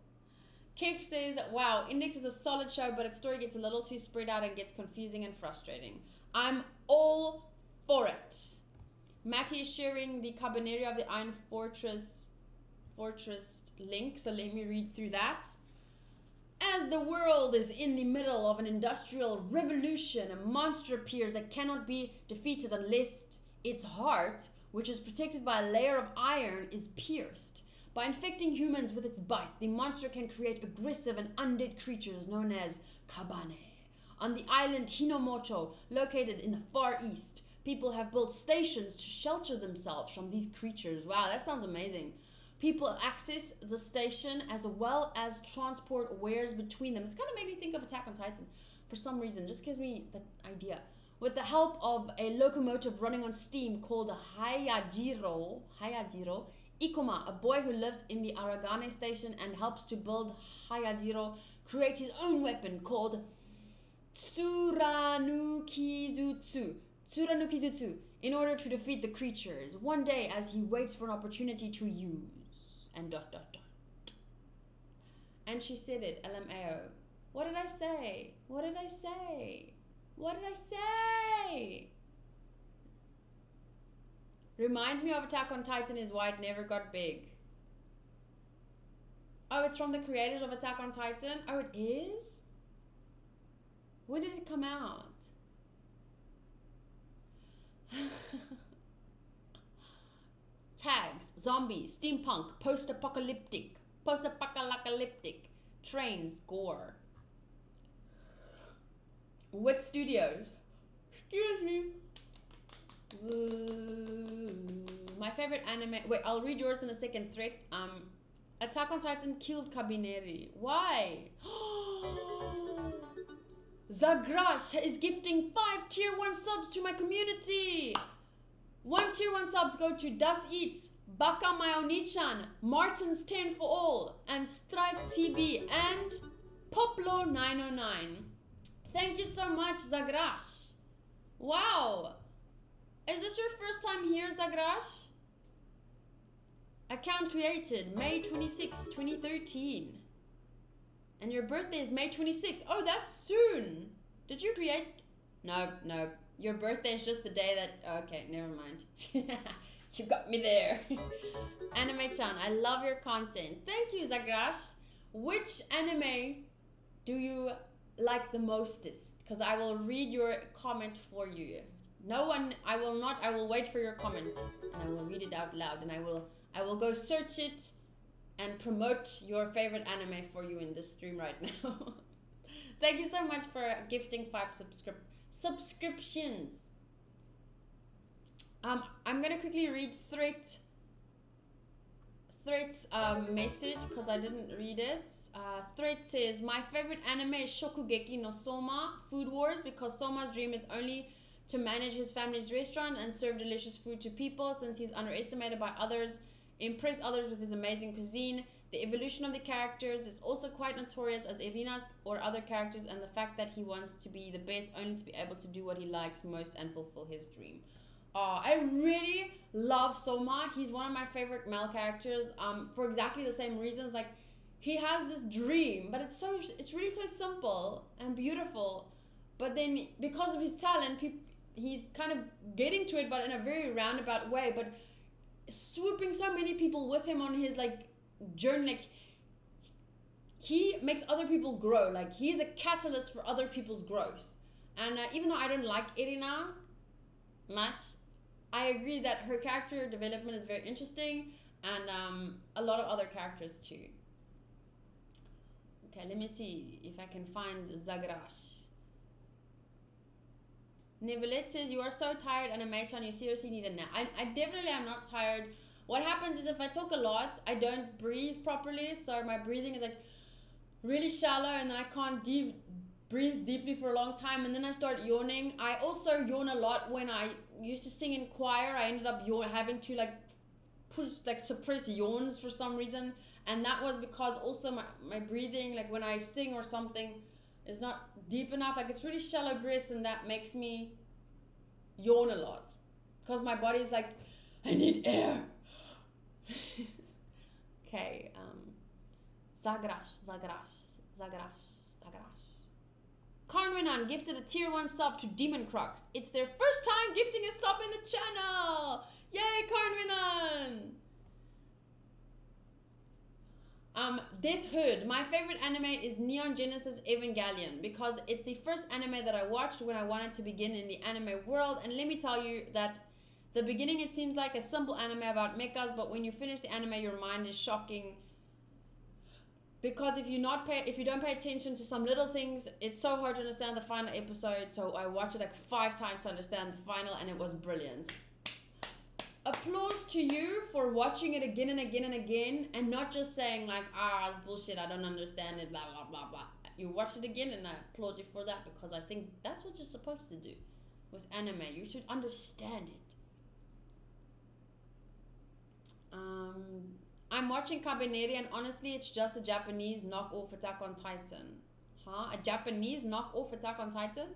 Kev says, wow, Index is a solid show, but its story gets a little too spread out and gets confusing and frustrating. I'm all for it. Matty is sharing the Cabaneri of the Iron Fortress link, so let me read through that. As the world is in the middle of an industrial revolution, a monster appears that cannot be defeated unless its heart, which is protected by a layer of iron, is pierced. By infecting humans with its bite, the monster can create aggressive and undead creatures known as Kabane. On the island Hinomoto, located in the far east, people have built stations to shelter themselves from these creatures. Wow, that sounds amazing. People access the station as well as transport wares between them. It's kind of made me think of Attack on Titan for some reason. Just gives me the idea. With the help of a locomotive running on steam called Hayajiro, Ikoma, a boy who lives in the Aragane station and helps to build Hayajiro, creates his own weapon called Tsuranukizutsu in order to defeat the creatures. One day, as he waits for an opportunity to use. And ... And she said it, LMAO. What did I say? What did I say? What did I say? Reminds me of Attack on Titan is why it never got big. Oh, it's from the creators of Attack on Titan? Oh, it is? When did it come out? Tags, zombies, steampunk, post-apocalyptic, trains, gore. Wit Studios. Excuse me. My favorite anime. Wait, I'll read yours in a second thread. Attack on Titan killed Kabineri. Why? Zagrash is gifting 5 tier 1 subs to my community. 1 tier 1 subs go to Das Eats, Baka Mayoni-chan, Martin's 10 for all, and Strive TB, and Poplo909. Thank you so much, Zagrash. Wow. Is this your first time here, Zagrash? Account created May 26, 2013. And your birthday is May 26. Oh, that's soon. Did you create? No. Your birthday is just the day that... Okay, never mind. You got me there. Animaechan, I love your content. Thank you, Zagrash. Which anime do you like the mostest? Because I will read your comment for you. No one... I will not... I will wait for your comment. And I will read it out loud. And I will go search it and promote your favorite anime for you in this stream right now. Thank you so much for gifting 5 subscriptions. I'm gonna quickly read Threat's message because I didn't read it. Threat says, my favorite anime is Shokugeki no Soma, Food Wars, because Soma's dream is only to manage his family's restaurant and serve delicious food to people. Since he's underestimated by others, impress others with his amazing cuisine. The evolution of the characters is also quite notorious as Irina's or other characters, and the fact that he wants to be the best only to be able to do what he likes most and fulfill his dream. I really love Soma. He's one of my favorite male characters for exactly the same reasons. Like, he has this dream, but it's really so simple and beautiful. But then because of his talent, he's kind of getting to it, but in a very roundabout way. But swooping so many people with him on his like journey. Like, he makes other people grow. Like, he's a catalyst for other people's growth. And even though I don't like Irina much, I agree that her character development is very interesting, and a lot of other characters too. Okay, let me see if I can find Zagrash. Nevelet says, you are so tired, Animaechan, you seriously need a nap. I definitely am not tired. What happens is if I talk a lot, I don't breathe properly, so my breathing is like really shallow, and then I can't breathe deeply for a long time, and then I start yawning. I also yawn a lot when I used to sing in choir. I ended up having to like suppress yawns for some reason, and that was because also my breathing, like when I sing or something, is not deep enough. Like, it's really shallow breaths, and that makes me yawn a lot because my body's like, I need air. Okay, Zagrash. Kyruin gifted a tier 1 sub to Demon Crux. It's their first time gifting a sub in the channel. Yay, Kyruin! Death Hood. My favorite anime is Neon Genesis Evangelion because it's the first anime that I watched when I wanted to begin in the anime world. And let me tell you that the beginning, it seems like a simple anime about mechas, but when you finish the anime, your mind is shocking. Because if you don't pay attention to some little things, it's so hard to understand the final episode. So I watched it like 5 times to understand the final, and it was brilliant. Applause to you for watching it again and again and again, and not just saying like, it's bullshit, I don't understand it, blah blah blah blah. You watched it again, and I applaud you for that, because I think that's what you're supposed to do with anime. You should understand it. I'm watching Cabaneri, and honestly, it's just a Japanese knockoff Attack on Titan. Huh? A Japanese knockoff Attack on Titan?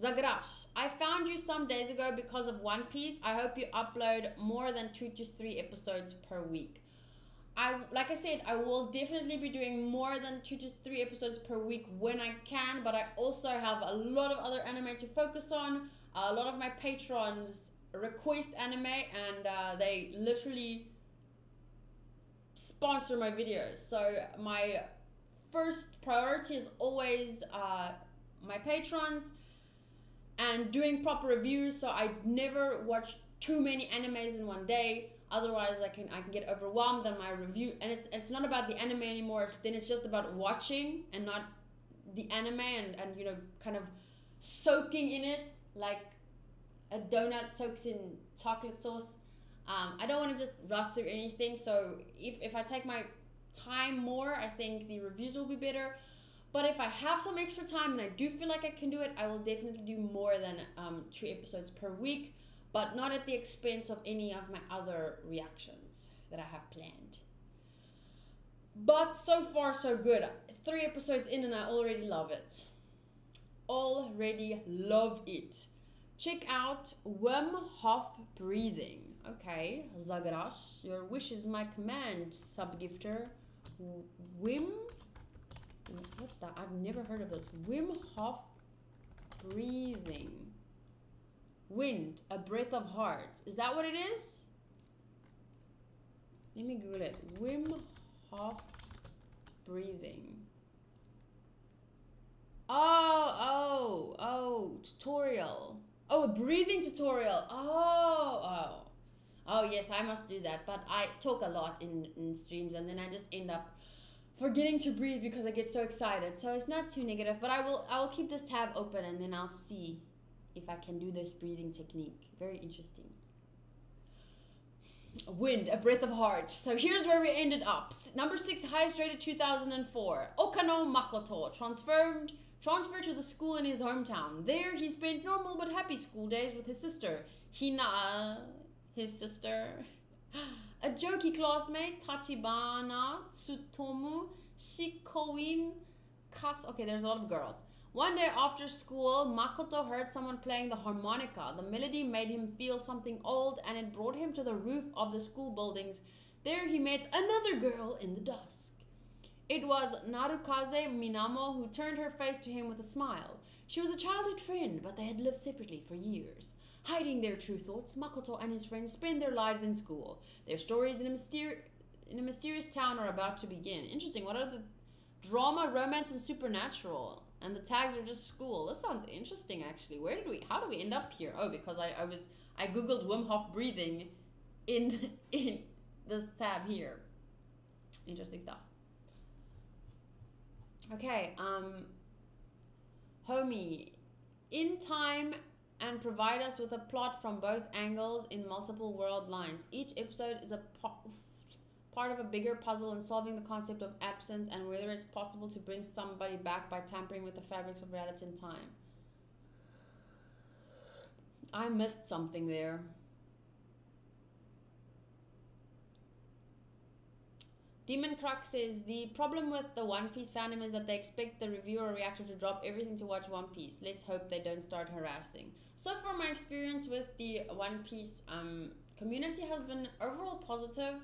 Zagrash, I found you some days ago because of One Piece. I hope you upload more than 2 to 3 episodes per week. Like I said, I will definitely be doing more than 2 to 3 episodes per week when I can, but I also have a lot of other anime to focus on. A lot of my patrons request anime, and they literally sponsor my videos. So my first priority is always my patrons and doing proper reviews. So I never watch too many animes in one day, otherwise I can get overwhelmed on my review. And it's not about the anime anymore, then it's just about watching and not the anime, and you know, kind of soaking in it like a donut soaks in chocolate sauce. I don't want to just rush through anything, so if I take my time more, I think the reviews will be better. But if I have some extra time and I do feel like I can do it, I will definitely do more than 2 episodes per week, but not at the expense of any of my other reactions that I have planned. But so far so good. 3 episodes in and I already love it. Already love it. Check out Wim Hof breathing. Okay, Zagrash, your wish is my command, sub-gifter. Wim, what the? I've never heard of this. Wim Hof breathing. Wind, a breath of heart. Is that what it is? Let me Google it. Wim Hof breathing. Oh, tutorial. Oh, a breathing tutorial. Oh, yes, I must do that. But I talk a lot in streams, and then I just end up forgetting to breathe because I get so excited. So it's not too negative, but I will keep this tab open, and then I'll see if I can do this breathing technique. Very interesting. Wind, a breath of heart. So here's where we ended up. Number 6, highest rated 2004. Okano Makoto, transferred to the school in his hometown. There, he spent normal but happy school days with his sister, Hina, his sister, a jokey classmate, Tachibana, Tsutomu, Shikoin, okay, there's a lot of girls. One day after school, Makoto heard someone playing the harmonica. The melody made him feel something old, and it brought him to the roof of the school buildings. There he met another girl in the dusk. It was Narukaze Minamo, who turned her face to him with a smile. She was a childhood friend, but they had lived separately for years. Hiding their true thoughts, Makoto and his friends spend their lives in school. Their stories in a mysterious town are about to begin. Interesting. What are the drama, romance, and supernatural? And the tags are just school. This sounds interesting, actually. How do we end up here? Oh, because I googled Wim Hof breathing in this tab here. Interesting stuff. Okay, homie, in time and provide us with a plot from both angles in multiple world lines. Each episode is a part of a bigger puzzle in solving the concept of absence and whether it's possible to bring somebody back by tampering with the fabrics of reality and time. I missed something there. Demon Crux says, the problem with the One Piece fandom is that they expect the reviewer or reactor to drop everything to watch One Piece. Let's hope they don't start harassing. So far, my experience with the One Piece community has been overall positive.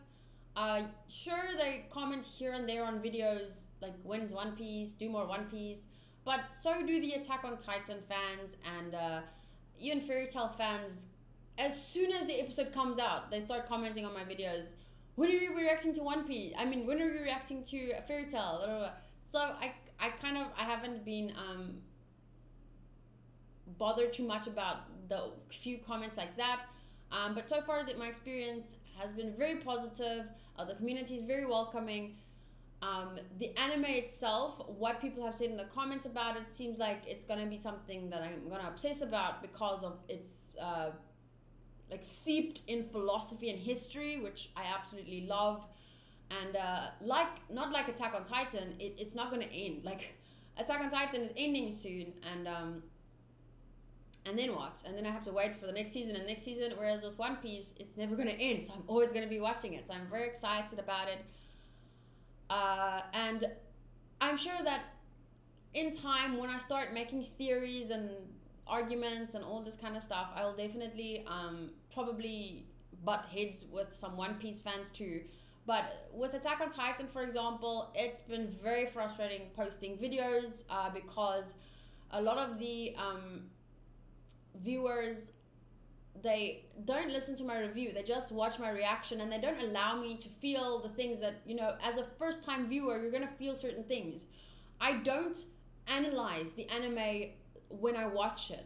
Sure, they comment here and there on videos like, when's One Piece, do more One Piece, but so do the Attack on Titan fans and even Fairy Tail fans. As soon as the episode comes out, they start commenting on my videos. When are you reacting to One Piece? I mean, when are you reacting to Fairy Tail? So I haven't been bothered too much about the few comments like that. But so far, my experience has been very positive. The community is very welcoming. The anime itself, what people have said in the comments about it, seems like it's gonna be something that I'm gonna obsess about because of its like seeped in philosophy and history, which I absolutely love. And not like Attack on Titan, it's not gonna end. Like Attack on Titan is ending soon, and then what? And then I have to wait for the next season and next season. Whereas with One Piece, it's never gonna end, so I'm always gonna be watching it. So I'm very excited about it. And I'm sure that in time, when I start making theories and arguments and all this kind of stuff, I will definitely probably butt heads with some One Piece fans too. But with Attack on Titan, for example, it's been very frustrating posting videos because a lot of the viewers, they don't listen to my review, they just watch my reaction, and they don't allow me to feel the things that, you know, as a first time viewer, you're gonna feel certain things. I don't analyze the anime when I watch it.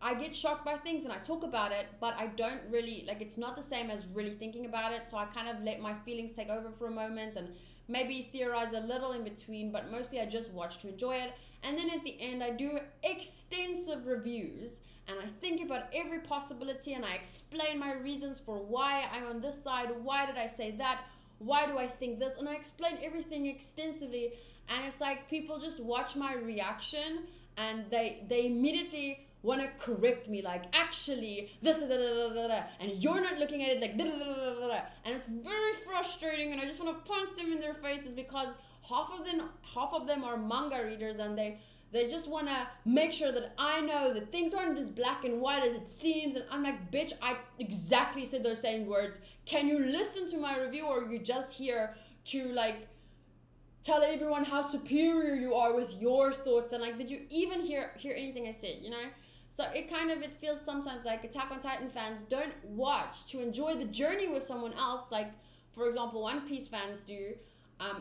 I get shocked by things and I talk about it, but I don't really, like, it's not the same as really thinking about it, so I kind of let my feelings take over for a moment and maybe theorize a little in between, but mostly I just watch to enjoy it. And then at the end, I do extensive reviews and I think about every possibility and I explain my reasons for why I'm on this side, why did I say that, why do I think this, and I explain everything extensively. And it's like people just watch my reaction and they immediately want to correct me, like, actually this is and you're not looking at it like and it's very frustrating, and I just want to punch them in their faces because half of them are manga readers and they just want to make sure that I know that things aren't as black and white as it seems, and I'm like, bitch, I exactly said those same words. Can you listen to my review, or are you just here to like tell everyone how superior you are with your thoughts? And like, did you even hear anything I said, you know? So it feels sometimes like Attack on Titan fans don't watch to enjoy the journey with someone else, like, for example, One Piece fans do.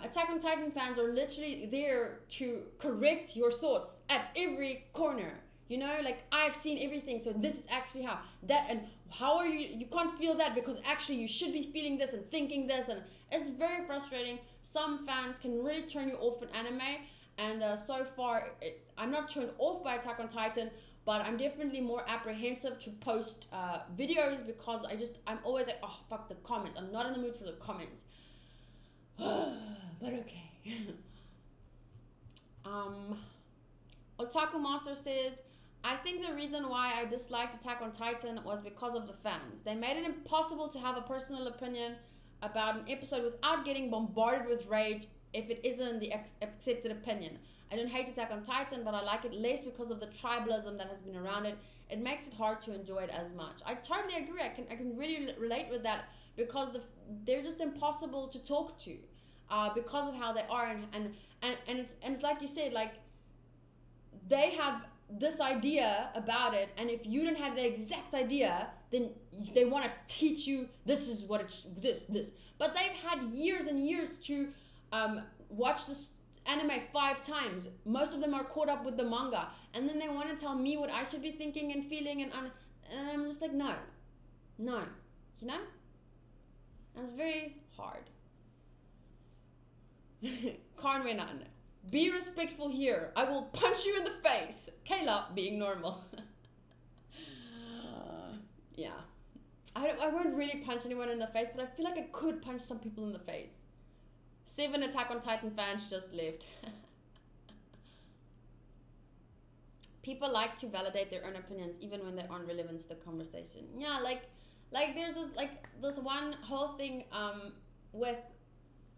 Attack on Titan fans are literally there to correct your thoughts at every corner. You know, like, I've seen everything, so this is actually how that, and how are you can't feel that because actually you should be feeling this and thinking this, and it's very frustrating. Some fans can really turn you off an anime, and so far I'm not turned off by Attack on Titan, but I'm definitely more apprehensive to post videos because I'm always like, oh fuck the comments, I'm not in the mood for the comments. But okay. Otaku Master says, I think the reason why I disliked Attack on Titan was because of the fans. They made it impossible to have a personal opinion about an episode without getting bombarded with rage if it isn't the accepted opinion. I don't hate Attack on Titan, but I like it less because of the tribalism that has been around it. It makes it hard to enjoy it as much. I totally agree. I can really relate with that because they're just impossible to talk to because of how they are, and it's like you said, like, they have this idea about it, and if you don't have the exact idea, then they want to teach you this is what it's this. But they've had years and years to watch this anime 5 times. Most of them are caught up with the manga, and then they want to tell me what I should be thinking and feeling, and I'm just like, no, you know. That's very hard. Kyruin, be respectful here. I will punch you in the face. Kayla, being normal. Yeah. I won't really punch anyone in the face, but I feel like I could punch some people in the face. 7 Attack on Titan fans just left. People like to validate their own opinions even when they aren't relevant to the conversation. Yeah, like there's this one whole thing with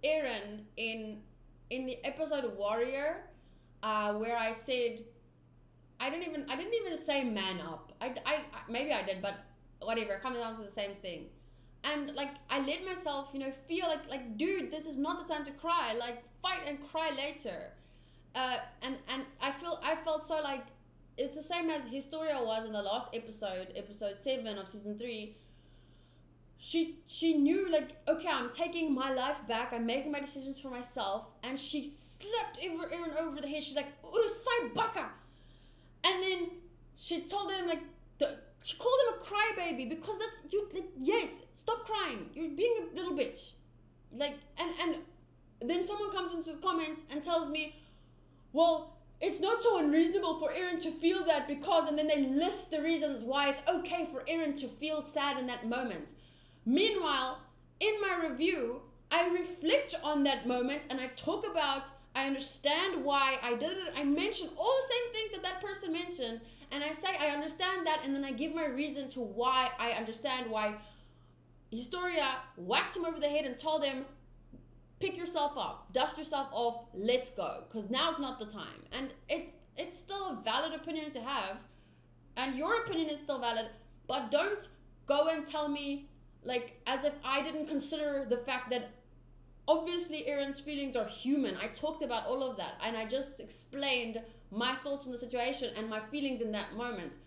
Eren in the episode Warrior, where I said I didn't even say man up. I maybe I did, but whatever, coming down to the same thing. And like I let myself, feel like dude, this is not the time to cry. Like fight and cry later. And I felt so like it's the same as Historia was in the last episode 7 of season 3. She knew, like, okay, I'm taking my life back, I'm making my decisions for myself, and she slapped Eren over the head. She's like, Urusai baka! And then she told him, like, she called him a crybaby, because that's, yes, stop crying, you're being a little bitch. Like, and then someone comes into the comments and tells me, well, it's not so unreasonable for Eren to feel that because, and then they list the reasons why it's okay for Eren to feel sad in that moment. Meanwhile, in my review, I reflect on that moment and I talk about, I understand why I did it. I mention all the same things that person mentioned, and I say I understand that, and then I give my reason to why I understand why Historia whacked him over the head and told him, pick yourself up, dust yourself off, let's go, because now's not the time. And it's still a valid opinion to have, and your opinion is still valid, but don't go and tell me, like, as if I didn't consider the fact that obviously Eren's feelings are human. I talked about all of that, and I just explained my thoughts on the situation and my feelings in that moment.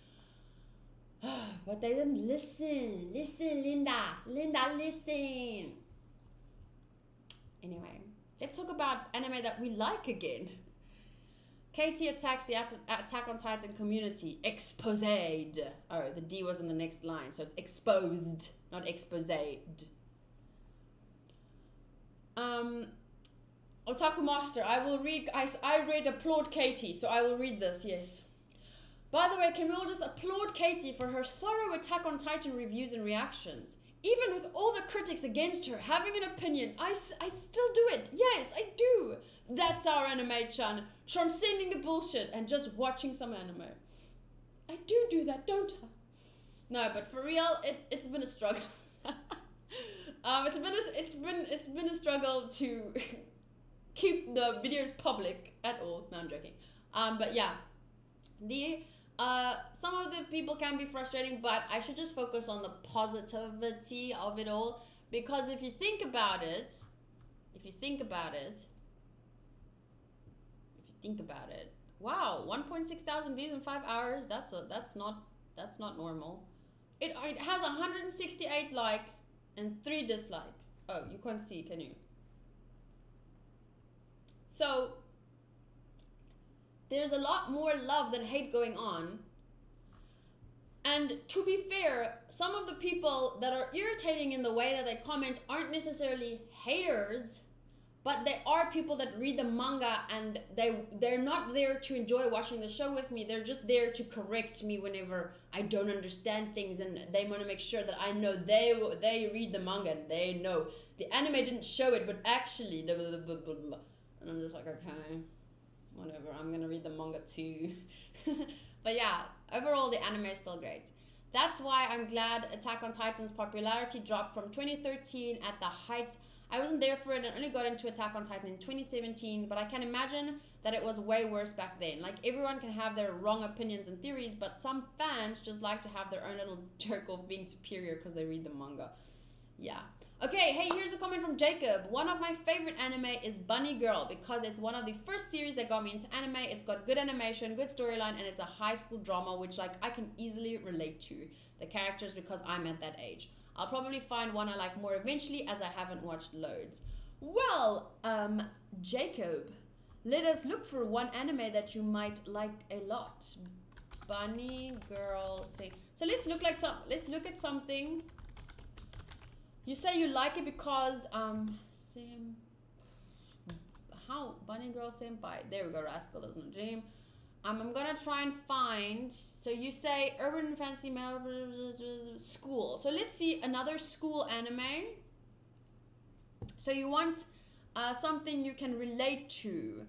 But they didn't listen. Listen, Linda. Linda, listen. Anyway, let's talk about anime that we like again. Katie attacks the Attack on Titan community. Exposed. Oh, the D was in the next line, so it's exposed, not exposed. Otaku Master, I will read. I read applaud Katie, so I will read this. Yes. By the way, can we all just applaud Katie for her thorough Attack on Titan reviews and reactions? Even with all the critics against her having an opinion, I still do it. Yes, I do. That's our Animaechan, transcending the bullshit and just watching some anime. I do that, don't I? No, but for real, it's been a struggle. It's been a struggle to keep the videos public at all. No, I'm joking. But yeah, some of the people can be frustrating, but I should just focus on the positivity of it all, because if you think about it, wow, 1.6 thousand views in 5 hours. That's not normal. It has 168 likes and 3 dislikes. Oh, you can't see, can you? So there's a lot more love than hate going on. And to be fair, some of the people that are irritating in the way that they comment aren't necessarily haters, but they are people that read the manga, and they're not there to enjoy watching the show with me. They're just there to correct me whenever I don't understand things, and they want to make sure that I know they read the manga and they know the anime didn't show it, but actually blah, blah, blah, blah, blah. And I'm just like, okay, whatever, I'm gonna read the manga too. But yeah, overall the anime is still great. That's why I'm glad Attack on Titan's popularity dropped from 2013 at the height. I wasn't there for it and only got into Attack on Titan in 2017, but I can imagine that it was way worse back then. Like, everyone can have their wrong opinions and theories, but some fans just like to have their own little jerk off being superior because they read the manga. Yeah. Okay, hey, here's a comment from Jacob. One of my favorite anime is Bunny Girl because it's one of the first series that got me into anime. It's got good animation, good storyline, and it's a high school drama, which like I can easily relate to the characters because I'm at that age. I'll probably find one I like more eventually as I haven't watched loads. Well, Jacob, let us look for one anime that you might like a lot. Bunny Girl thing. So let's look at something. You say you like it because how Bunny Girl Senpai. There we go, Rascal does not dream. I'm gonna try and find. So you say urban fantasy school. So let's see another school anime. So you want something you can relate to.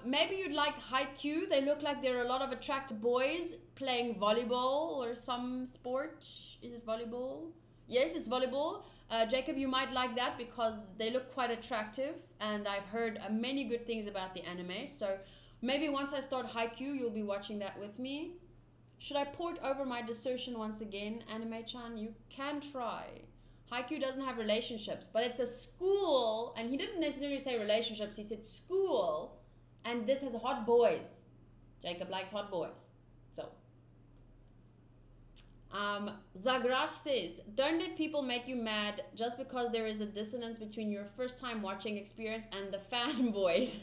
Maybe you'd like Haikyuu. They look like there are a lot of attractive boys playing volleyball or some sport. Is it volleyball? Yes, it's volleyball. Jacob, you might like that because they look quite attractive and I've heard many good things about the anime. So maybe once I start Haikyuu, you'll be watching that with me. Should I port over my desertion once again, Animaechan? You can try. Haikyuu doesn't have relationships, but it's a school, and he didn't necessarily say relationships, he said school, and this has hot boys. Jacob likes hot boys. So Zagrash says, don't let people make you mad just because there is a dissonance between your first time watching experience and the fanboys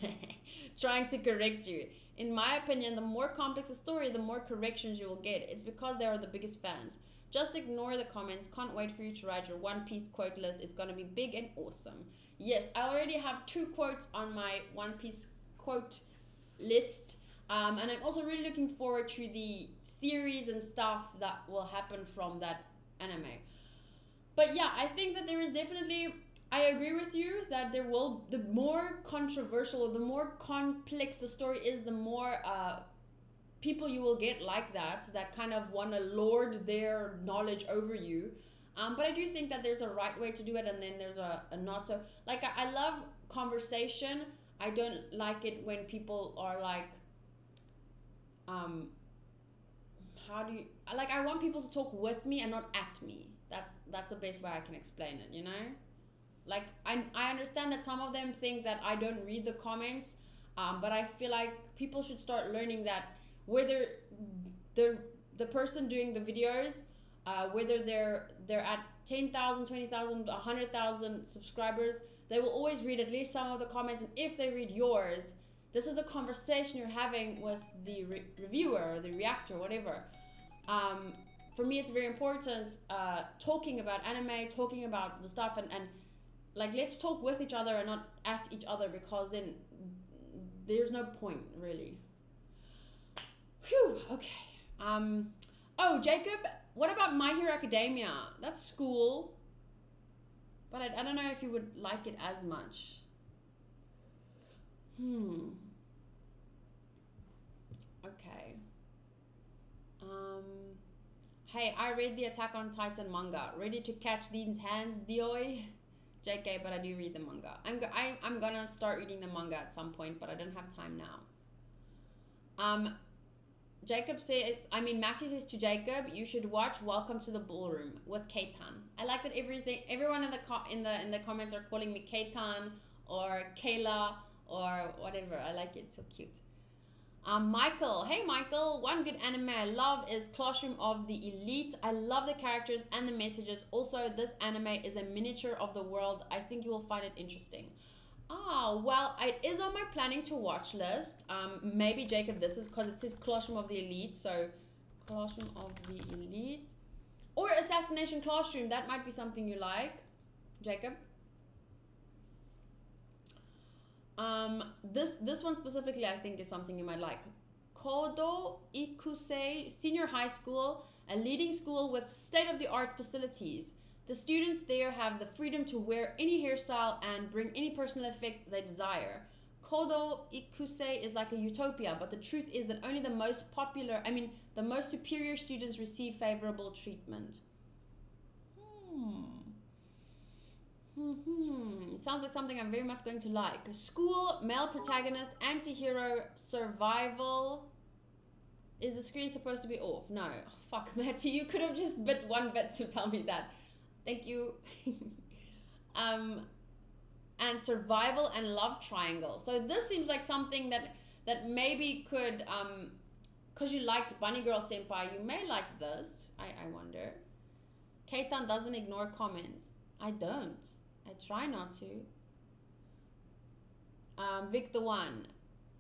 trying to correct you. In my opinion, the more complex a story, the more corrections you will get. It's because they are the biggest fans. Just ignore the comments. Can't wait for you to write your One Piece quote list. It's going to be big and awesome. Yes, I already have 2 quotes on my One Piece quote list. And I'm also really looking forward to the theories and stuff that will happen from that anime. But yeah, I think that there is definitely, I agree with you that there will, the more controversial, the more complex the story is, the more people you will get like that kind of want to lord their knowledge over you. But I do think that there's a right way to do it, and then there's a not so. Like, I love conversation. I don't like it when people are like, how do you, like, I want people to talk with me and not at me. That's the best way I can explain it, you know? Like, I understand that some of them think that I don't read the comments, but I feel like people should start learning that whether the person doing the videos, whether they're at 10,000, 20,000, 100,000 subscribers, they will always read at least some of the comments, and if they read yours, this is a conversation you're having with the reviewer or the reactor, whatever. For me, it's very important talking about anime, talking about the stuff, and like, let's talk with each other and not at each other, because then there's no point, really. Phew, okay. Oh, Jacob, what about My Hero Academia? That's school, but I don't know if you would like it as much. Okay. Hey, I read the Attack on Titan manga. Ready to catch these hands, Dioi? JK, but I do read the manga. I'm gonna start reading the manga at some point, but I don't have time now. Jacob says, Matty says to Jacob, you should watch Welcome to the Ballroom with Keitan. I like that everyone in the comments are calling me Keitan or Kayla or whatever. I like it, so cute. Michael, hey Michael, one good anime I love is Classroom of the Elite. I love the characters and the messages. Also, this anime is a miniature of the world. I think you will find it interesting. Well, it is on my planning to watch list. Maybe Jacob, this is because it says Classroom of the Elite, so Classroom of the Elite. Or Assassination Classroom, that might be something you like, Jacob. This one specifically, I think, is something you might like. Kodo Ikusei Senior High School, a leading school with state-of-the-art facilities. The students there have the freedom to wear any hairstyle and bring any personal effect they desire. Kodo Ikusei is like a utopia, but the truth is that only the most superior students receive favorable treatment. Sounds like something I'm very much going to like. School, male protagonist, anti-hero, survival. Is the screen supposed to be off? No. Oh, fuck, Matty, you could have just bit one bit to tell me that. Thank you. and survival and love triangle. So this seems like something that maybe could because you liked Bunny Girl Senpai, you may like this. I wonder. Keitan doesn't ignore comments. I don't. I try not to. ViktheOne.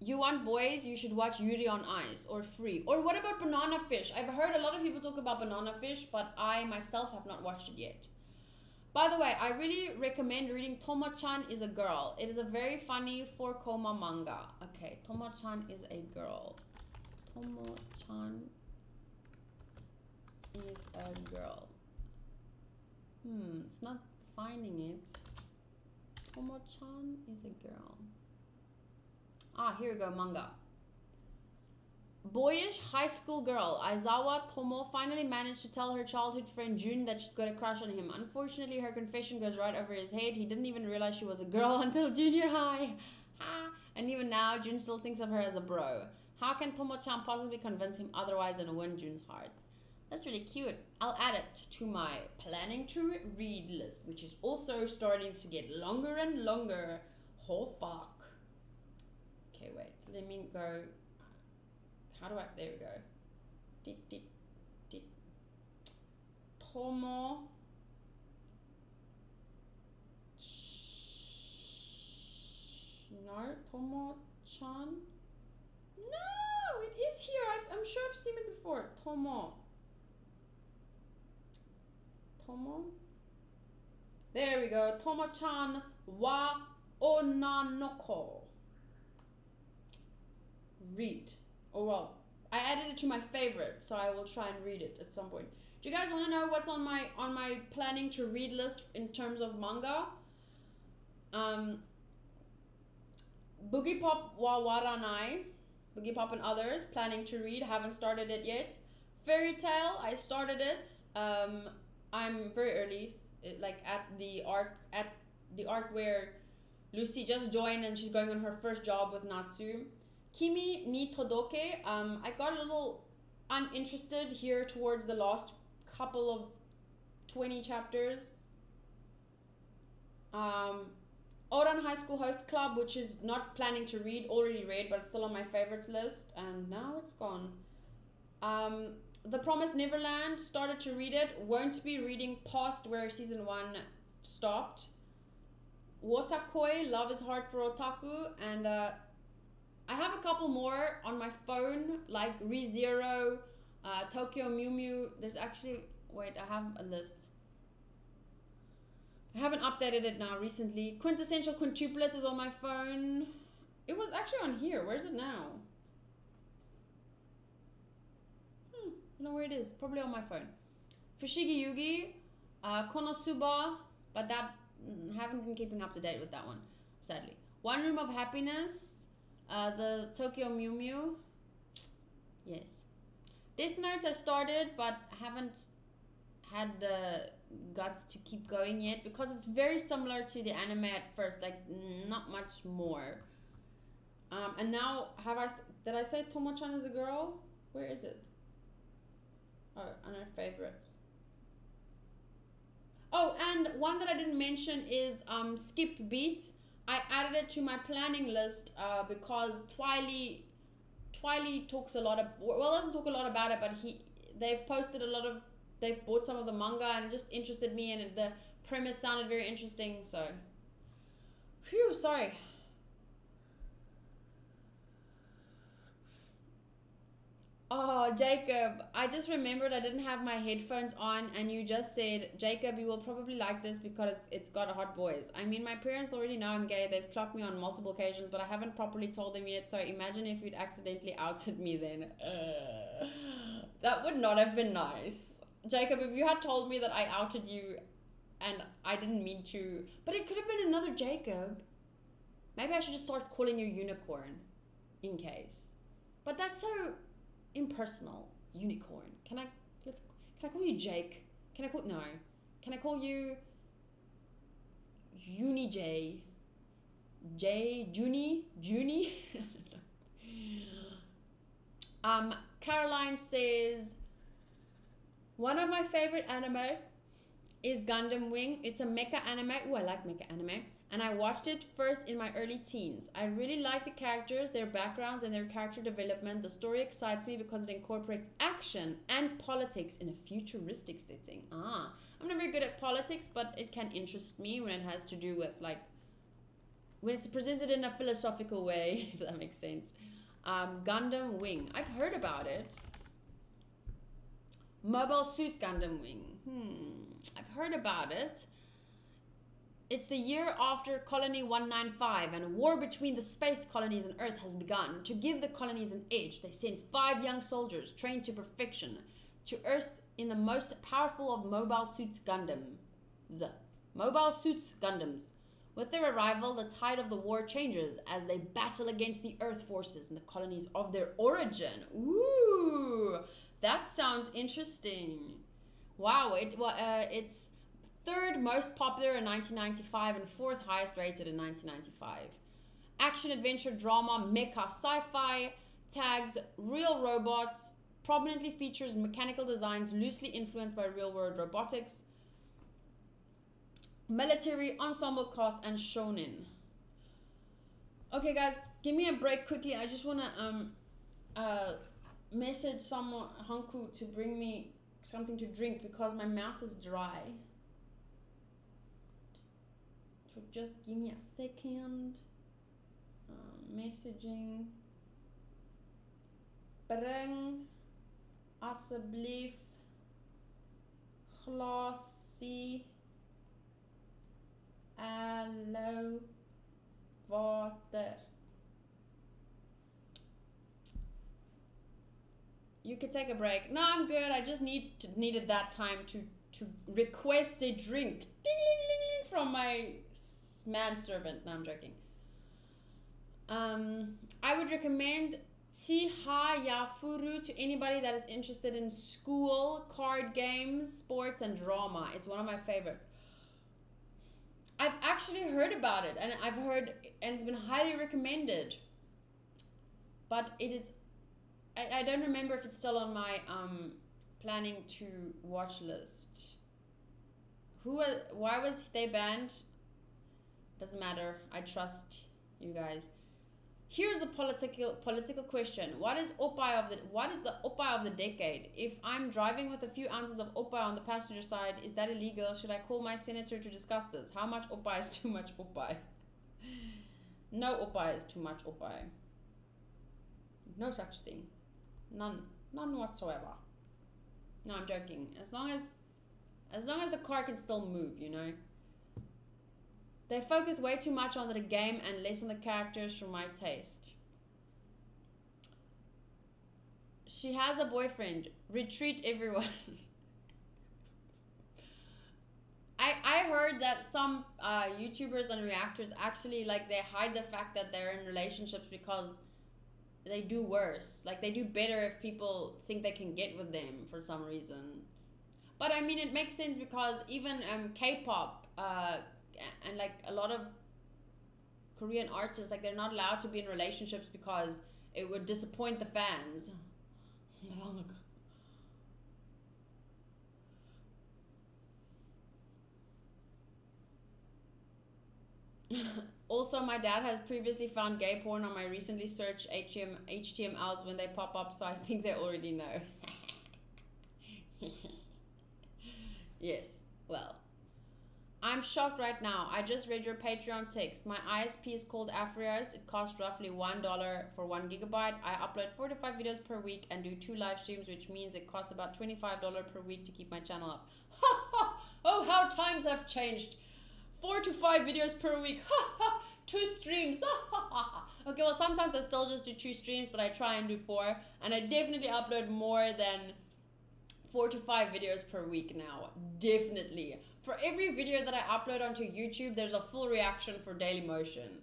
You want boys, you should watch Yuri on Ice or Free. Or what about Banana Fish? I've heard a lot of people talk about Banana Fish, but I myself have not watched it yet. By the way, I really recommend reading Tomo-chan is a Girl. It is a very funny 4-koma manga. Okay, Tomo-chan is a girl. Tomo-chan is a girl. It's not finding it. Tomo-chan is a girl. Ah, here we go, manga. Boyish high school girl Aizawa Tomo finally managed to tell her childhood friend Jun that she's got a crush on him. Unfortunately, her confession goes right over his head. He didn't even realize she was a girl until junior high. And even now, Jun still thinks of her as a bro. How can Tomo-chan possibly convince him otherwise and win Jun's heart? That's really cute. I'll add it to my planning to read list, which is also starting to get longer and longer. Oh, fuck. Okay, wait. Let me go. How do I? There we go. Tomo. No, Tomo-chan. No, it is here. I'm sure I've seen it before. Tomo. There we go. Tomo-chan wa onanoko. Read. Oh well, I added it to my favorite, so I will try and read it at some point. Do you guys want to know what's on my planning to read list in terms of manga? Boogie Pop wa Waranai, Boogie Pop and others, planning to read, haven't started it yet. Fairy Tail, I started it. I'm very early, like at the arc where Lucy just joined and she's going on her first job with Natsu. Kimi ni Todoke, I got a little uninterested here towards the last couple of 20 chapters. Oran High School Host Club, which is not planning to read, already read, but it's still on my favorites list, and now it's gone. The Promised Neverland, started to read it, won't be reading past where season 1 stopped. Wotakoi, Love is Hard for Otaku, and I have a couple more on my phone, like ReZero, Tokyo Mew Mew. There's actually, wait, I have a list. I haven't updated it now recently. Quintessential Quintuplets is on my phone. It was actually on here. Where is it now? I don't know where it is. Probably on my phone. Fushigi Yugi, Konosuba, but that haven't been keeping up to date with that one, sadly. One Room of Happiness, the Tokyo Mew Mew. Yes. Death Note I started, but haven't had the guts to keep going yet because it's very similar to the anime at first, like not much more. And now did I say Tomo-chan is a girl? Where is it? Oh, on our favorites. Oh, and one that I didn't mention is Skip Beat. I added it to my planning list because Twiley talks a lot of, well, doesn't talk a lot about it, but they've posted a lot of, they've bought some of the manga and it just interested me, and the premise sounded very interesting, so phew, sorry. Oh, Jacob, I just remembered I didn't have my headphones on, and you just said, Jacob, you will probably like this because it's got hot boys. I mean, my parents already know I'm gay. They've clocked me on multiple occasions, but I haven't properly told them yet, so imagine if you'd accidentally outed me then. That would not have been nice. Jacob, if you had told me that I outed you and I didn't mean to, but it could have been another Jacob. Maybe I should just start calling you Unicorn in case. But that's so impersonal. Unicorn. Can I call you Jake? Can I call you Uni J? Junie? Caroline says, one of my favorite anime is Gundam Wing. It's a mecha anime. Ooh, I like mecha anime. And I watched it first in my early teens. I really like the characters, their backgrounds, and their character development. The story excites me because it incorporates action and politics in a futuristic setting. Ah, I'm not very good at politics, but it can interest me when it has to do with, like, when it's presented in a philosophical way, if that makes sense. Gundam Wing. I've heard about it. Mobile Suit Gundam Wing. I've heard about it. It's the year after Colony 195 and a war between the space colonies and Earth has begun. To give the colonies an edge, they sent 5 young soldiers trained to perfection to Earth in the most powerful of Mobile Suits Gundams. Mobile Suits Gundams. With their arrival, the tide of the war changes as they battle against the Earth forces in the colonies of their origin. Ooh, that sounds interesting. Wow, it's 3rd most popular in 1995 and 4th highest rated in 1995. Action, adventure, drama, mecha, sci-fi, tags, real robots, prominently features mechanical designs loosely influenced by real-world robotics, military, ensemble cast, and shonen. Okay, guys, give me a break quickly. I just want to message someone, Hanku, to bring me something to drink because my mouth is dry. So just give me a second. Messaging. Bring alsjeblieft glasie aloe water. You could take a break. No, I'm good. I just needed that time to request a drink. Ding, ling, ling, ling, from my manservant. No, I'm joking. I would recommend Yafuru to anybody that is interested in school, card games, sports, and drama. It's one of my favorites. I've actually heard about it, and it's been highly recommended. But it is, I don't remember if it's still on my planning to watch list. Why was they banned? Doesn't matter. I trust you guys. Here's a political question. What is the oppai of the decade? If I'm driving with a few ounces of oppai on the passenger side, is that illegal? Should I call my senator to discuss this? How much oppai is too much oppai? No oppai is too much oppai. No such thing. None whatsoever. No, I'm joking. As long as the car can still move, you know. They focus way too much on the game and less on the characters for my taste. She has a boyfriend. Retreat, everyone. I heard that some YouTubers and reactors actually, like, they hide the fact that they're in relationships because they do worse. Like, they do better if people think they can get with them for some reason. But I mean, it makes sense because even K-pop, and like a lot of Korean artists, like, they're not allowed to be in relationships because it would disappoint the fans. Also, my dad has previously found gay porn on my recently searched HTMLs when they pop up, so I think they already know. Yes, well. I'm shocked right now. I just read your Patreon text. My ISP is called Afrios. It costs roughly $1 for 1 gigabyte. I upload 4 to 5 videos per week and do 2 live streams, which means it costs about $25 per week to keep my channel up. Oh, how times have changed. 4 to 5 videos per week. 2 streams. Okay, well, sometimes I still just do 2 streams, but I try and do 4. And I definitely upload more than 4 to 5 videos per week now. Definitely. For every video that I upload onto YouTube, there's a full reaction for Dailymotion.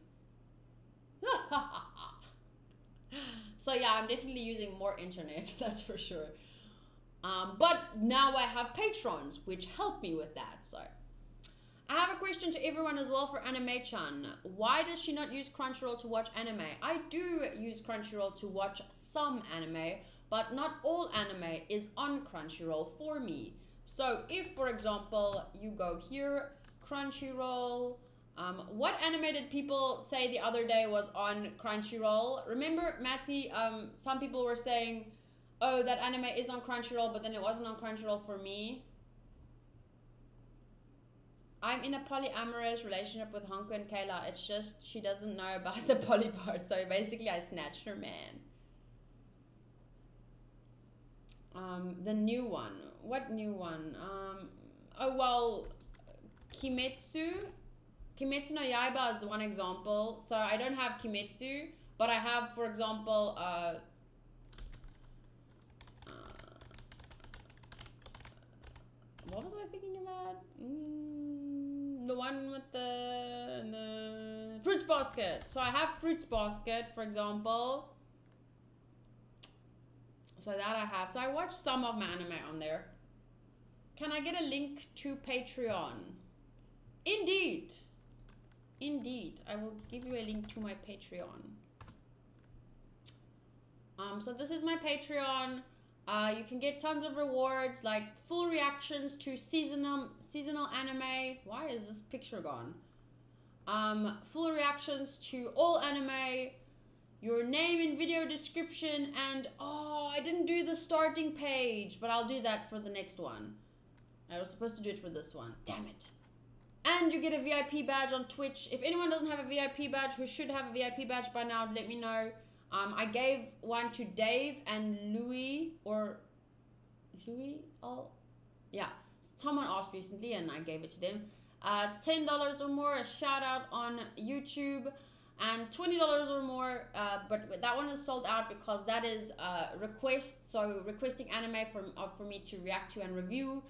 So yeah, I'm definitely using more internet, that's for sure. But now I have patrons, which help me with that. So I have a question to everyone as well for Animaechan. Why does she not use Crunchyroll to watch anime? I do use Crunchyroll to watch some anime, but not all anime is on Crunchyroll for me. So if, for example, you go here, Crunchyroll, what anime did people say the other day was on Crunchyroll? Remember, Matty, some people were saying, oh, that anime is on Crunchyroll, but then it wasn't on Crunchyroll for me. I'm in a polyamorous relationship with Honko and Kayla. It's just she doesn't know about the poly part. So basically, I snatched her man. The new one. What new one? Oh, well, Kimetsu no Yaiba is one example. So I don't have Kimetsu, but I have, for example, what was I thinking about? The one with the Fruits Basket. So I have Fruits Basket, for example. So that I have. So I watch some of my anime on there. Can I get a link to Patreon? Indeed. Indeed. I will give you a link to my Patreon. So this is my Patreon. You can get tons of rewards, like full reactions to seasonal anime. Why is this picture gone? Full reactions to all anime, your name in video description, and oh, I didn't do the starting page, but I'll do that for the next one. I was supposed to do it for this one. Damn it. And you get a VIP badge on Twitch. If anyone doesn't have a VIP badge, who should have a VIP badge by now, let me know. I gave one to Dave and Louis, or Louis, yeah, someone asked recently and I gave it to them. $10 or more, a shout out on YouTube, and $20 or more, but that one is sold out because that is request, so requesting anime for me to react to and review.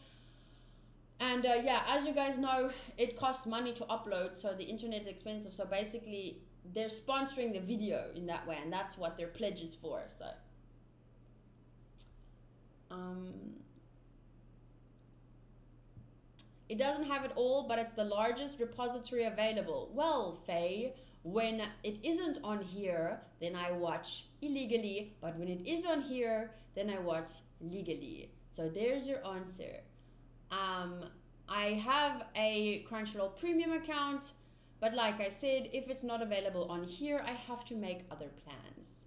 And yeah, as you guys know, it costs money to upload, so the internet is expensive, so basically they're sponsoring the video in that way, and that's what their pledge is for. So it doesn't have it all, but it's the largest repository available. Well, Faye, when it isn't on here, then I watch illegally, but when it is on here, then I watch legally. So there's your answer. I have a Crunchyroll premium account, but like I said, if it's not available on here, I have to make other plans.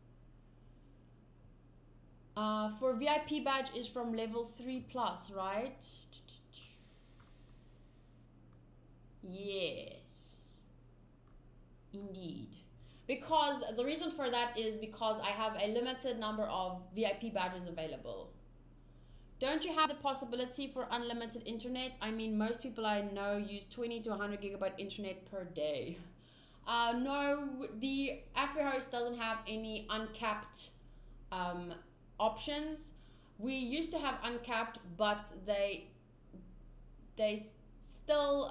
For VIP badge is from level 3+, right? Yes. Indeed. Because the reason for that is because I have a limited number of VIP badges available. Don't you have the possibility for unlimited internet? I mean, most people I know use 20 to 100 gigabyte internet per day. No, the AfriHost doesn't have any uncapped options. We used to have uncapped, but they still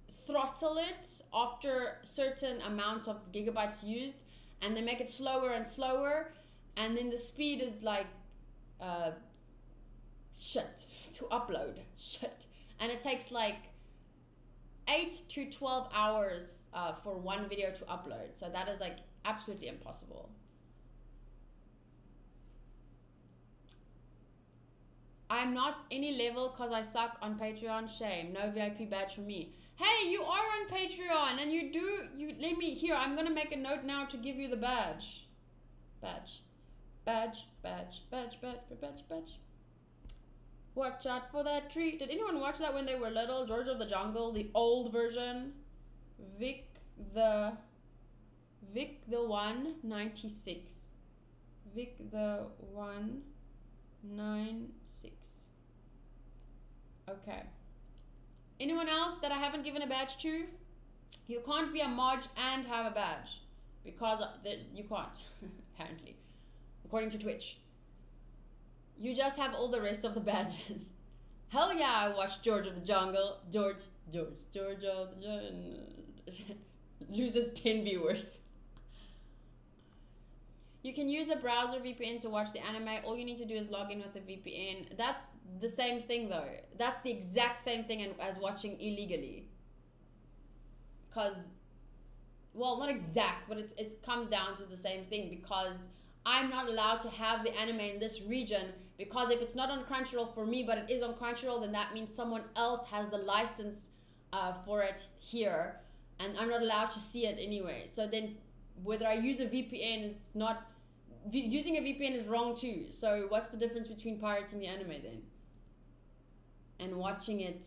throttle it after certain amount of gigabytes used, and they make it slower and slower, and then the speed is like shit to upload, shit, and it takes like 8 to 12 hours for one video to upload, so that is like absolutely impossible. I'm not any level because I suck on Patreon. Shame. No VIP badge for me. Hey, you are on Patreon and you let me here. I'm gonna make a note now to give you the badge. Badge. Watch out for that tree. Did anyone watch that when they were little? George of the Jungle, the old version. ViktheOne 96. ViktheOne 96. Okay. Anyone else that I haven't given a badge to? You can't be a mod and have a badge because you can't, apparently, according to Twitch. You just have all the rest of the badges. Hell yeah, I watched George of the Jungle. George of the Jungle loses 10 viewers. You can use a browser VPN to watch the anime. All you need to do is log in with a VPN. That's the same thing though. That's the exact same thing as watching illegally. Because, well, not exact, but it comes down to the same thing because I'm not allowed to have the anime in this region, because if it's not on Crunchyroll for me, but it is on Crunchyroll, then that means someone else has the license for it here, and I'm not allowed to see it anyway. So then whether I use a VPN, it's not, using a VPN is wrong too. So what's the difference between pirating the anime then and watching it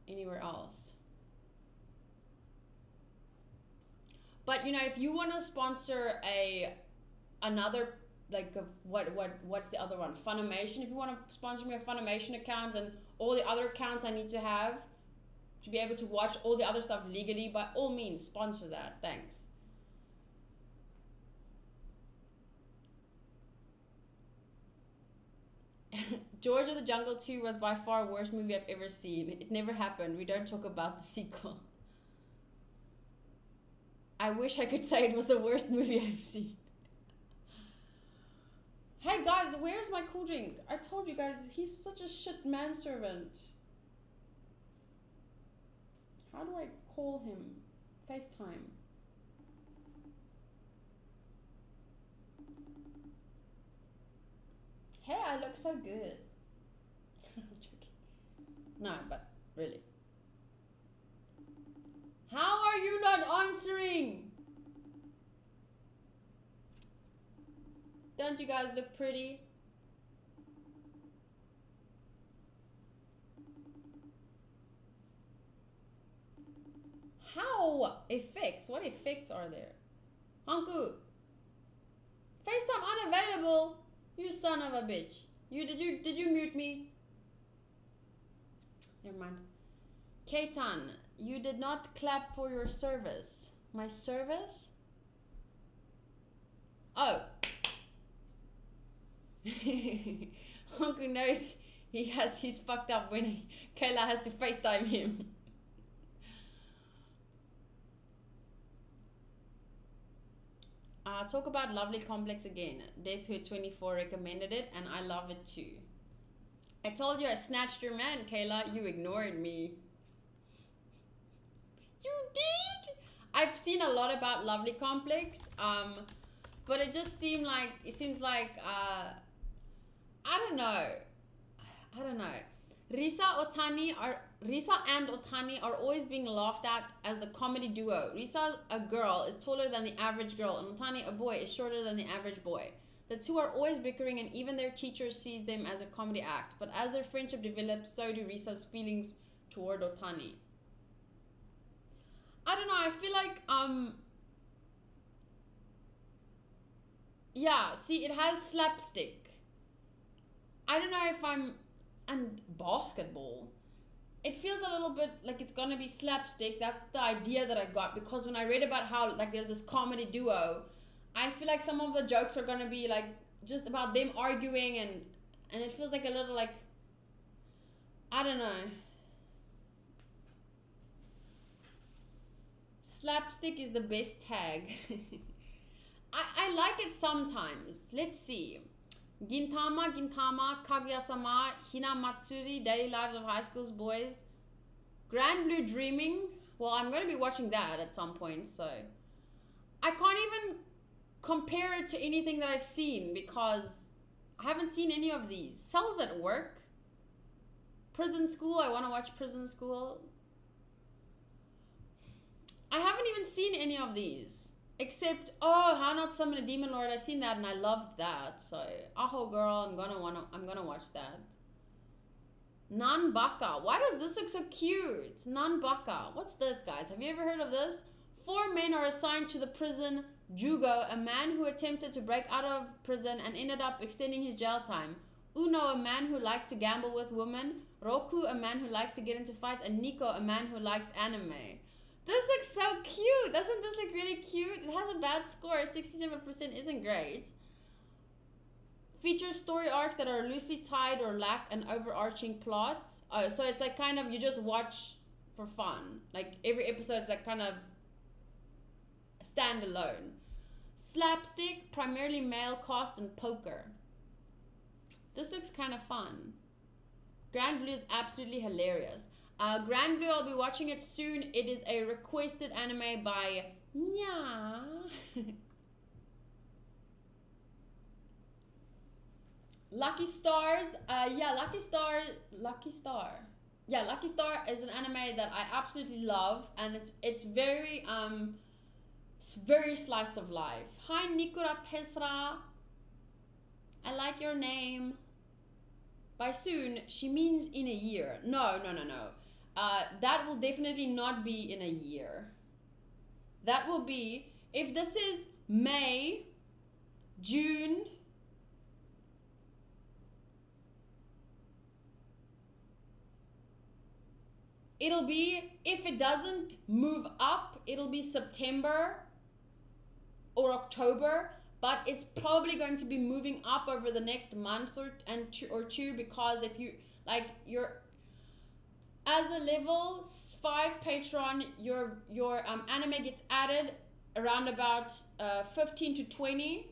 anywhere else? But you know, if you want to sponsor another, like what's the other one, Funimation, if you want to sponsor me a Funimation account and all the other accounts I need to have to be able to watch all the other stuff legally, by all means sponsor that. Thanks. George of the Jungle 2 was by far the worst movie I've ever seen. It never happened. We don't talk about the sequel. I wish I could say it was the worst movie I've seen. Hey guys, where's my cool drink? I told you guys, he's such a shit manservant. How do I call him? FaceTime. Hey, I look so good. I'm joking. No, but really. How are you not answering? Don't you guys look pretty? How? Effects? What effects are there? Hanku. FaceTime unavailable. You son of a bitch. Did you mute me? Never mind. Keitan, you did not clap for your service. My service? Oh. Hanku knows he's fucked up when Kayla has to FaceTime him. Talk about Lovely Complex again. Deathhood 24 recommended it, and I love it too. I told you I snatched your man, Kayla. You ignored me. You did? I've seen a lot about Lovely Complex, but it just seems like I don't know. Risa and Otani are always being laughed at as the comedy duo. Risa, a girl, is taller than the average girl, and Otani, a boy, is shorter than the average boy. The two are always bickering, and even their teacher sees them as a comedy act. But as their friendship develops, so do Risa's feelings toward Otani. I don't know, I feel like, yeah, see, it has slapstick. I don't know if and basketball. It feels a little bit like it's gonna be slapstick. That's the idea that I got, because when I read about how like there's this comedy duo, I feel like some of the jokes are gonna be like just about them arguing, and it feels like a little like, I don't know. Slapstick is the best tag. I like it sometimes. Let's see. Gintama, Kaguya-sama, Hina Matsuri, Daily Lives of High School's Boys. Grand Blue Dreaming. Well, I'm going to be watching that at some point, so. I can't even compare it to anything that I've seen, because I haven't seen any of these. Cells at Work. Prison School. I want to watch Prison School. I haven't even seen any of these. Except, oh, How Not Summon a Demon Lord. I've seen that and I loved that. So, Aho Girl, I'm gonna watch that. Nanbaka. Why does this look so cute? Nanbaka. What's this, guys? Have you ever heard of this? 4 men are assigned to the prison Jugo, a man who attempted to break out of prison and ended up extending his jail time. Uno, a man who likes to gamble with women. Roku, a man who likes to get into fights. And Nico, a man who likes anime. This looks so cute. Doesn't this look really cute? It has a bad score. 67% isn't great. Features story arcs that are loosely tied or lack an overarching plot. Oh, so it's like kind of, you just watch for fun. Like every episode is like kind of standalone. Slapstick, primarily male cast, and poker. This looks kind of fun. Grand Blue is absolutely hilarious. Grand Blue, I'll be watching it soon. It is a requested anime by Nyaa. Lucky Stars. Yeah, Lucky Star. Yeah, Lucky Star is an anime that I absolutely love, and it's very slice of life. Hi Nikura Tesra. I like your name. By soon, she means in a year. No. That will definitely not be in a year. That will be, if this is May, June, it'll be, if it doesn't move up, it'll be September or October, but it's probably going to be moving up over the next month or two, because if you, like, you're, as a level 5 patron, your anime gets added around about 15 to 20,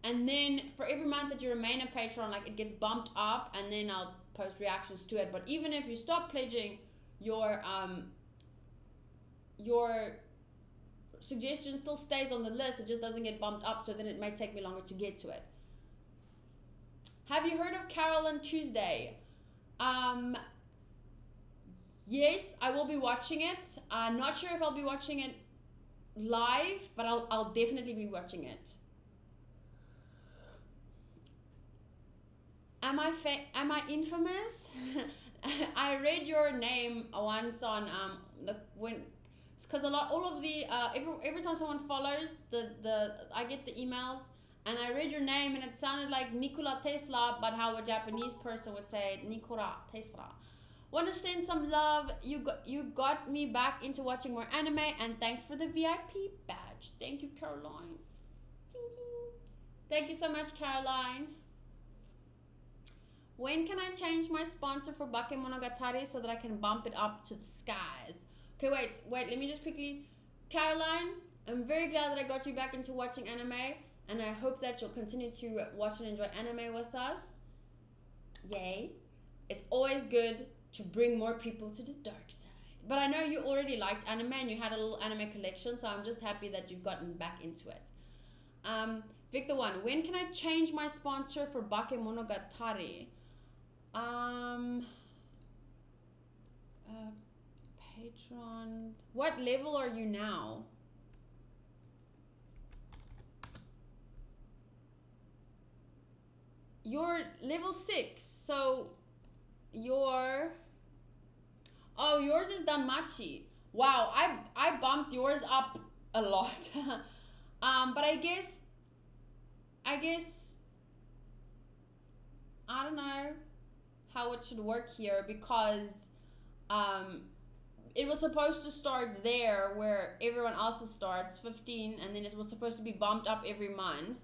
and then for every month that you remain a patron, like, it gets bumped up, and then I'll post reactions to it. But even if you stop pledging, your suggestion still stays on the list. It just doesn't get bumped up, so then it may take me longer to get to it. Have you heard of Carol and Tuesday? Yes, I will be watching it. I'm not sure if I'll be watching it live, but I'll definitely be watching it. Am I infamous? I read your name once on because all of the every time someone follows I get the emails, and I read your name and it sounded like Nikola Tesla, but how a Japanese person would say Nikola Tesla. Want to send some love. You got me back into watching more anime, and thanks for the VIP badge. Thank you, Caroline. Thank you so much, Caroline. When can I change my sponsor for Bakemonogatari so that I can bump it up to the skies? Okay, wait, let me just quickly. Caroline, I'm very glad that I got you back into watching anime, and I hope that you'll continue to watch and enjoy anime with us. Yay. It's always good to bring more people to the dark side. But I know you already liked anime and you had a little anime collection, so I'm just happy that you've gotten back into it. ViktheOne, when can I change my sponsor for Bakemonogatari? Patron. What level are you now? You're level 6, so yours is Danmachi. Wow, I bumped yours up a lot. But I guess I don't know how it should work here, because it was supposed to start there where everyone else's starts 15, and then it was supposed to be bumped up every month.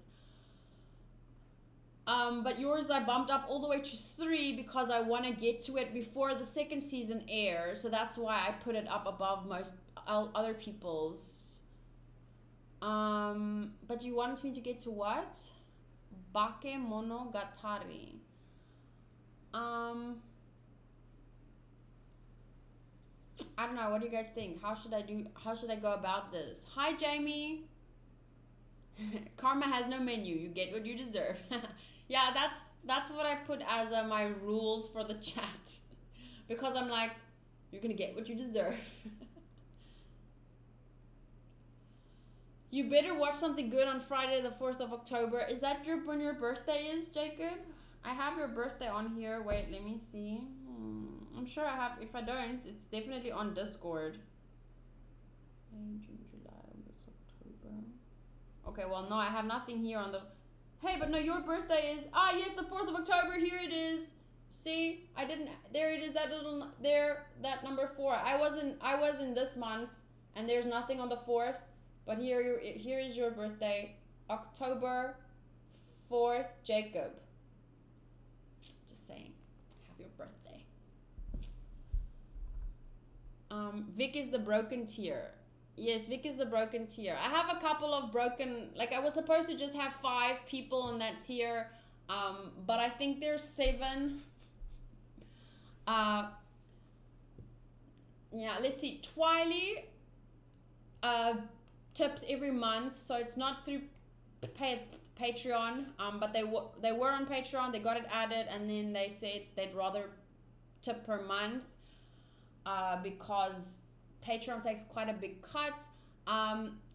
But yours I bumped up all the way to 3 because I want to get to it before the second season airs, so that's why I put it up above most other people's. But you wanted me to get to what? Bakemonogatari. I don't know, what do you guys think? How should I go about this? Hi Jamie. Karma has no menu. You get what you deserve. Yeah, that's what I put as my rules for the chat. Because I'm like, you're gonna get what you deserve. You better watch something good on Friday the 4th of October. Is that when your birthday is, Jacob? I have your birthday on here. Wait, let me see. I'm sure I have. If I don't, it's definitely on Discord. May, June, July, August, October. Okay, well, no, I have nothing here on the... Hey, but no, your birthday is... Ah, yes, the 4th of October. Here it is. See? I didn't... There it is, that little... There, that number 4. I was in this month, and there's nothing on the 4th. But here is your birthday. October 4th, Jacob. Just saying. Have your birthday. Vic is the broken tier. Yes, Vic is the broken tier. I have a couple of broken, like I was supposed to just have 5 people in that tier, but I think there's 7. Yeah, let's see. Twiley tips every month, so it's not through Patreon, but they were on Patreon. They got it added, and then they said they'd rather tip per month because Patreon takes quite a big cut.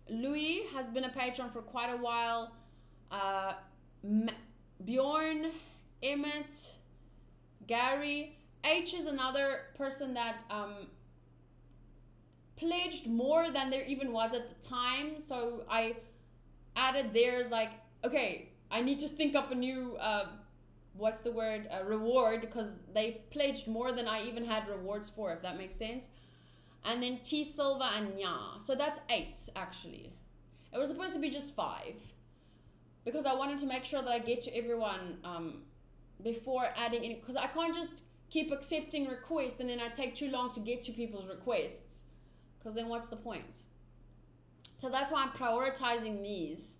Louis has been a patron for quite a while. Bjorn, Emmett, Gary. H is another person that pledged more than there even was at the time. So I added theirs, like, okay, I need to think up a new, what's the word, reward, because they pledged more than I even had rewards for, if that makes sense. And then T Silva and Nyaa. So that's 8, actually. It was supposed to be just 5. Because I wanted to make sure that I get to everyone before adding any. Because I can't just keep accepting requests and then I take too long to get to people's requests. Because then what's the point? So that's why I'm prioritizing these.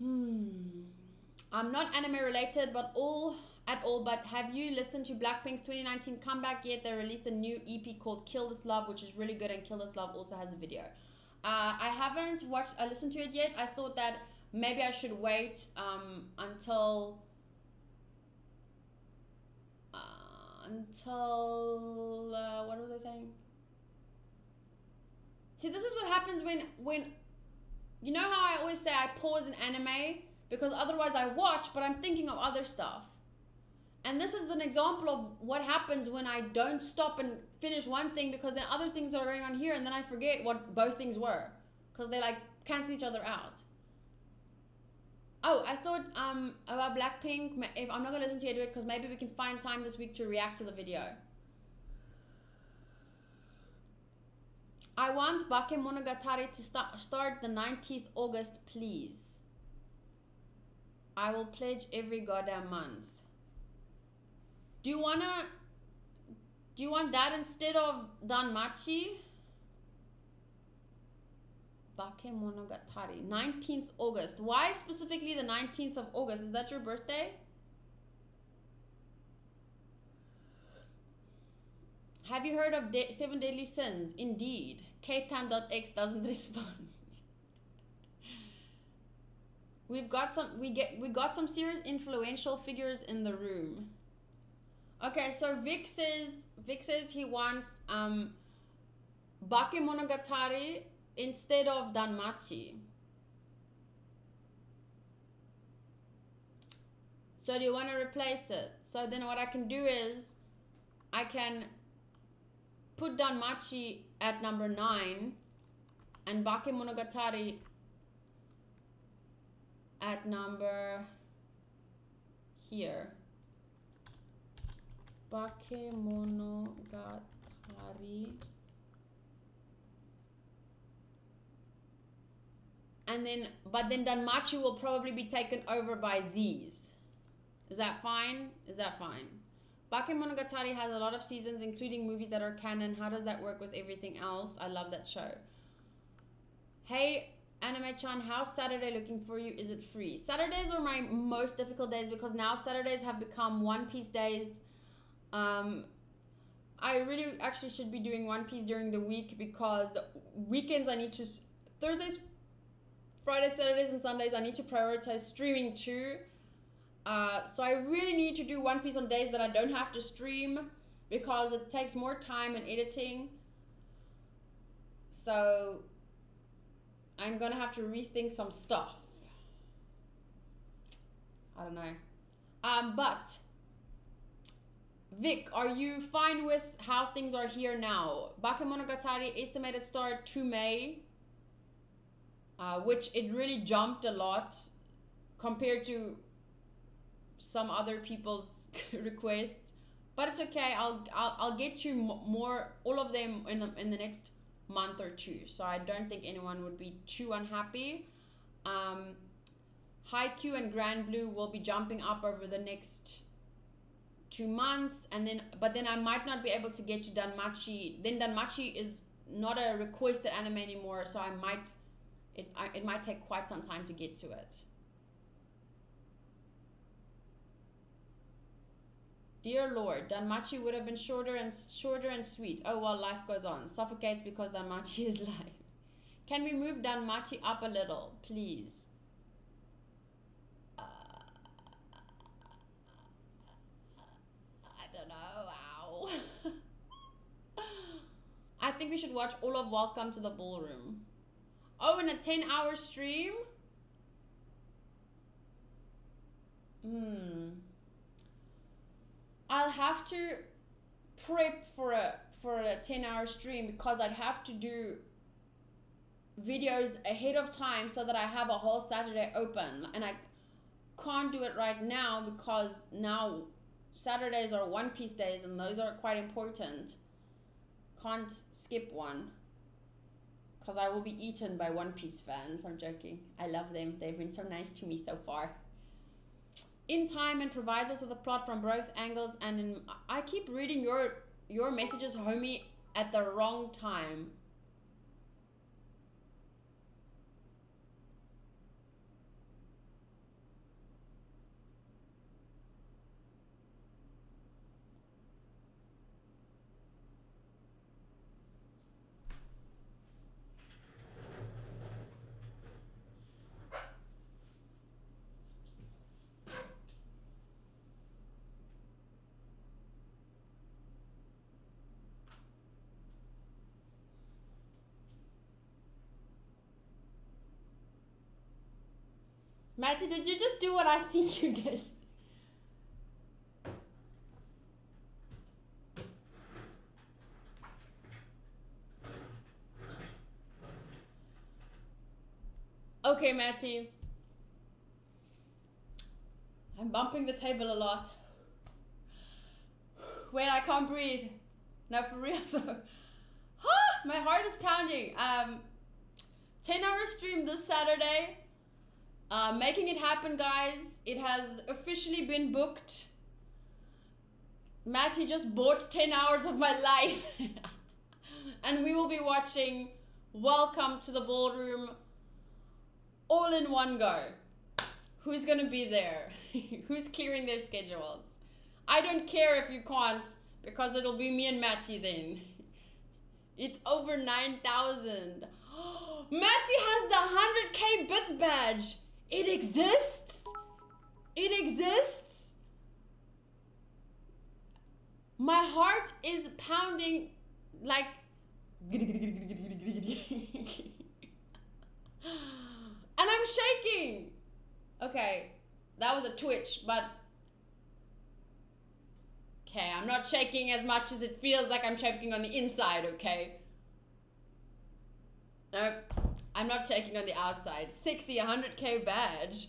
I'm not anime related, but but have you listened to Blackpink's 2019 comeback yet? They released a new EP called Kill This Love, which is really good, and Kill This Love also has a video. I haven't listened to it yet. I thought that maybe I should wait until what was I saying? See, this is what happens when you know how I always say I pause an anime because otherwise I watch, but I'm thinking of other stuff. And this is an example of what happens when I don't stop and finish one thing because then other things are going on here and then I forget what both things were because they like cancel each other out. Oh, I thought about Blackpink. If I'm not gonna listen to it because maybe we can find time this week to react to the video. I want Bakemonogatari to start the 19th August, please. I will pledge every goddamn month. Do you want that instead of Danmachi? Bakemonogatari, 19th August. Why specifically the 19th of August? Is that your birthday? Have you heard of 7 Deadly Sins? Indeed. Ktan.x doesn't respond. We got some serious influential figures in the room. Okay, so Vic says he wants Bakemonogatari instead of Danmachi. So do you want to replace it? So then what I can do is I can put Danmachi at number 9 and Bakemonogatari at number here. Bakemonogatari. And then, but then Danmachi will probably be taken over by these. Is that fine? Is that fine? Bakemonogatari has a lot of seasons, including movies that are canon. How does that work with everything else? I love that show. Hey, Animaechan, how's Saturday looking for you? Is it free? Saturdays are my most difficult days because now Saturdays have become One Piece days. I really actually should be doing One Piece during the week because weekends I need to... Thursdays, Fridays, Saturdays, and Sundays I need to prioritize streaming too. So I really need to do One Piece on days that I don't have to stream because it takes more time and editing. So I'm gonna have to rethink some stuff. I don't know. But Vic, are you fine with how things are here now? Bakemonogatari estimated start 2 May, which it really jumped a lot compared to some other people's requests, but it's okay. I'll get you more, all of them in the next month or two. So I don't think anyone would be too unhappy. Haikyuu and Grand Blue will be jumping up over the next 2 months, and then but then I might not be able to get to Danmachi. Then Danmachi is not a requested anime anymore, so it might take quite some time to get to it. Dear Lord, Danmachi would have been shorter and sweet. Oh well, life goes on. Suffocates because Danmachi is life. Can we move Danmachi up a little, please? I don't know. Wow. I think we should watch all of Welcome to the Ballroom. Oh, in a 10-hour stream? I'll have to prep for a 10-hour stream because I'd have to do videos ahead of time so that I have a whole Saturday open, and I can't do it right now because now Saturdays are One Piece days and those are quite important. Can't skip one because I will be eaten by One Piece fans. I'm joking. I love them. They've been so nice to me so far. In time and provides us with a plot from both angles, and I keep reading your messages, homie, at the wrong time. Matty, did you just do what I think you did? Okay, Matty. I'm bumping the table a lot. Wait, I can't breathe. No, for real. So, my heart is pounding. 10-hour stream this Saturday. Making it happen, guys. It has officially been booked. Matty just bought 10 hours of my life. And we will be watching Welcome to the Ballroom all in one go. Who's gonna be there? Who's clearing their schedules? I don't care if you can't, because it'll be me and Matty then. It's over 9,000. Matty has the 100k bits badge. It exists. It exists. My heart is pounding like and I'm shaking. Okay, that was a twitch, but okay, I'm not shaking as much as it feels like I'm shaking on the inside, okay? No, I'm not shaking on the outside. 100k badge.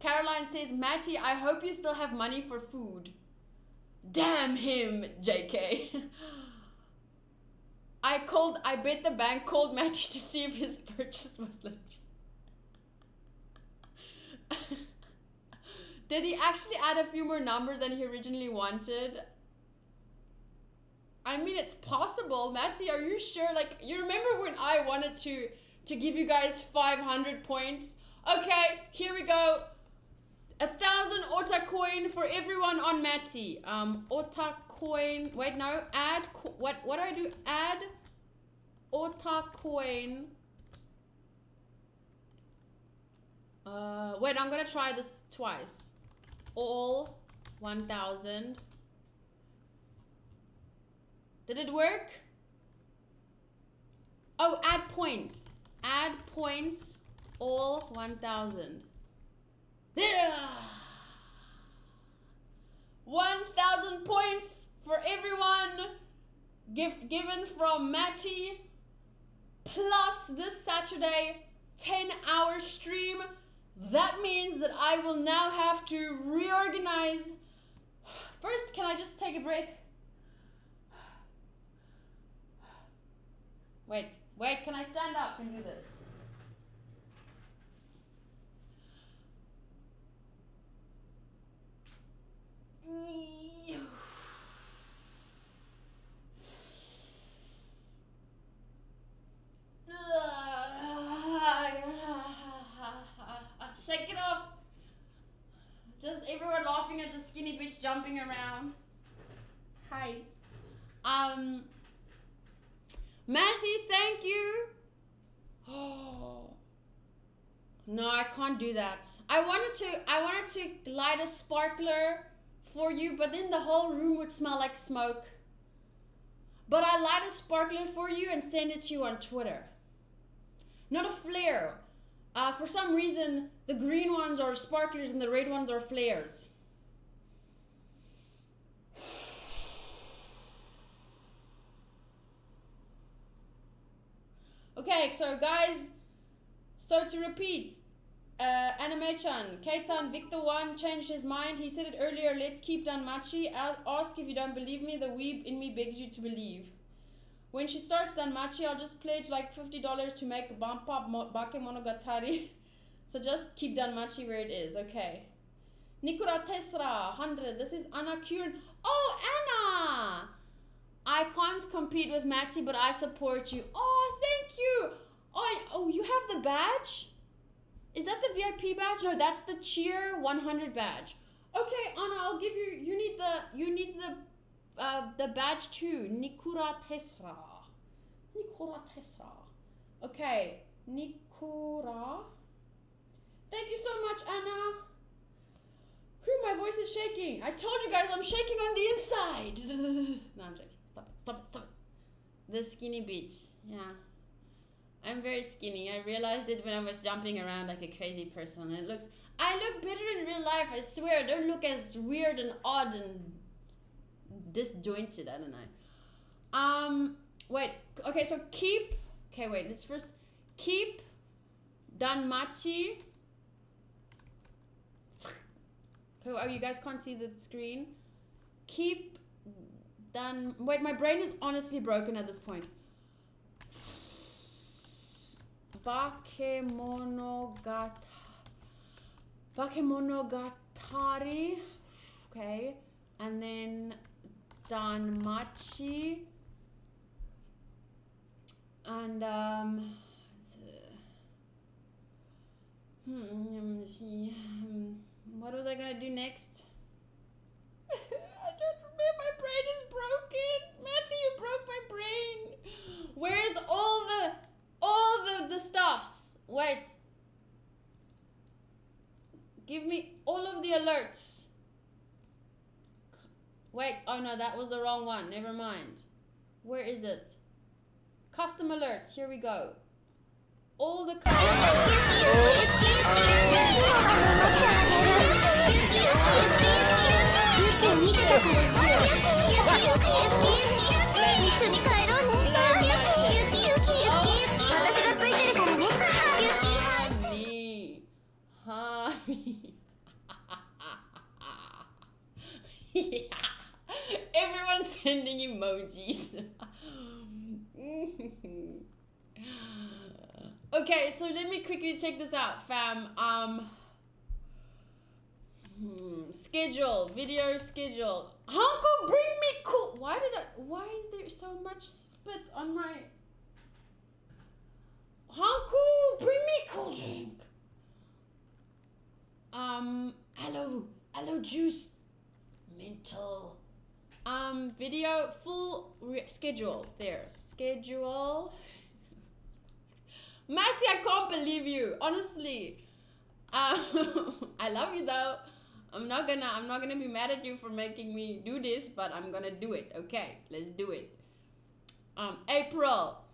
Caroline says, Matty, I hope you still have money for food. Damn him, JK. I bet the bank called Matty to see if his purchase was legit. Did he actually add a few more numbers than he originally wanted? I mean, it's possible. Matty, are you sure? Like, you remember when I wanted to give you guys 500 points? Okay, here we go. 1,000 Ota coin for everyone on Matty. Ota coin. Wait, no. Add. What do I do? Add Ota coin. Wait, I'm gonna try this twice. All 1,000. Did it work? Oh, add points. Add points. All 1,000. There. 1,000 points for everyone. Given from Matty. Plus this Saturday 10-hour stream. That means that I will now have to reorganize. First, can I just take a break? Wait, can I stand up and do this? Shake it off. Just everyone laughing at the skinny bitch jumping around. Matty, thank you. Oh. No, I can't do that. I wanted to light a sparkler for you, but then the whole room would smell like smoke. But I light a sparkler for you and send it to you on Twitter. Not a flare. For some reason, the green ones are sparklers and the red ones are flares. Okay, so guys, so to repeat, Animaechan, Keitan, ViktheOne changed his mind. He said it earlier, let's keep Danmachi. Ask if you don't believe me, the weeb in me begs you to believe. When she starts Danmachi, I'll just pledge like $50 to make Bump-Up Bakemonogatari. So just keep Danmachi where it is, okay. Nikura Tesra, 100. This is Anna Kyruin. Oh, Anna! I can't compete with Matty, but I support you. Oh, thank you. Oh, you have the badge? Is that the VIP badge? No, that's the Cheer 100 badge. Okay, Anna, I'll give you. You need the badge too. Nikura Tesra. Nikura Tesra. Okay, Nikura. Thank you so much, Anna. Whew, my voice is shaking. I told you guys I'm shaking on the inside. No, I'm joking. Stop it. The skinny bitch. Yeah. I'm very skinny. I realized it when I was jumping around like a crazy person. I look better in real life, I swear. I don't look as weird and odd and disjointed. I don't know. Wait. Okay, so let's first keep Danmachi. Oh, you guys can't see the screen. Keep Wait, my brain is honestly broken at this point. Bakemonogatari. Okay. And then Danmachi. And what was I gonna do next? I don't remember. My brain is broken. Matty, you broke my brain. Where's all the stuffs? Wait. Give me all of the alerts. Wait. Oh no, that was the wrong one. Never mind. Where is it? Custom alerts. Here we go. All the honey. Everyone's sending emojis. Okay, so let me quickly check this out, fam. Schedule, video schedule. Hanko, bring me cool. Why is there so much spit on my? Hanko, bring me cool drink. Aloe juice, mental. Video full schedule. There, schedule. Matty, I can't believe you. Honestly, I love you though. I'm not gonna be mad at you for making me do this, but I'm gonna do it. Okay, let's do it. April.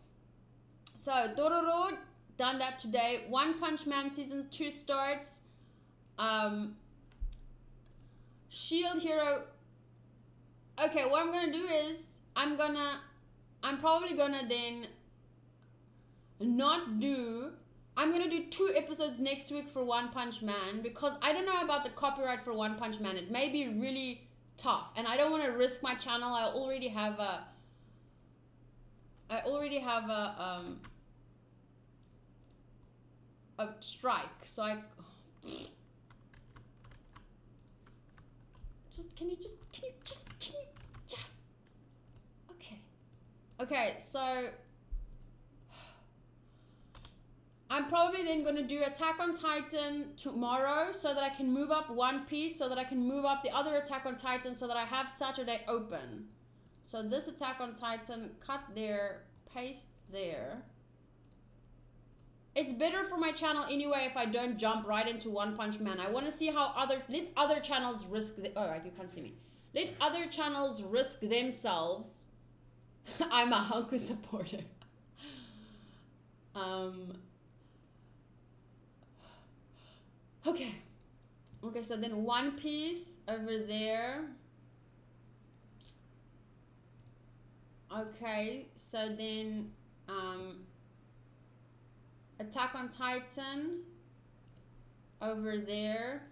So Dororo done that today. One Punch Man season 2 starts. Shield Hero. Okay, what I'm gonna do is I'm probably gonna then I'm gonna do 2 episodes next week for One Punch Man, because I don't know about the copyright for One Punch Man. It may be really tough and I don't want to risk my channel. I already have a strike, so can you yeah. Okay, so I'm probably then going to do Attack on Titan tomorrow so that I can move up One Piece, so that I can move up the other Attack on Titan, so that I have Saturday open. So this Attack on Titan, cut there, paste there. It's better for my channel anyway if I don't jump right into One Punch Man. I want to see how let other channels risk you can't see me. Let other channels risk themselves. I'm a Hanku supporter. Okay. Okay, so then One Piece over there. Okay, so then Attack on Titan over there.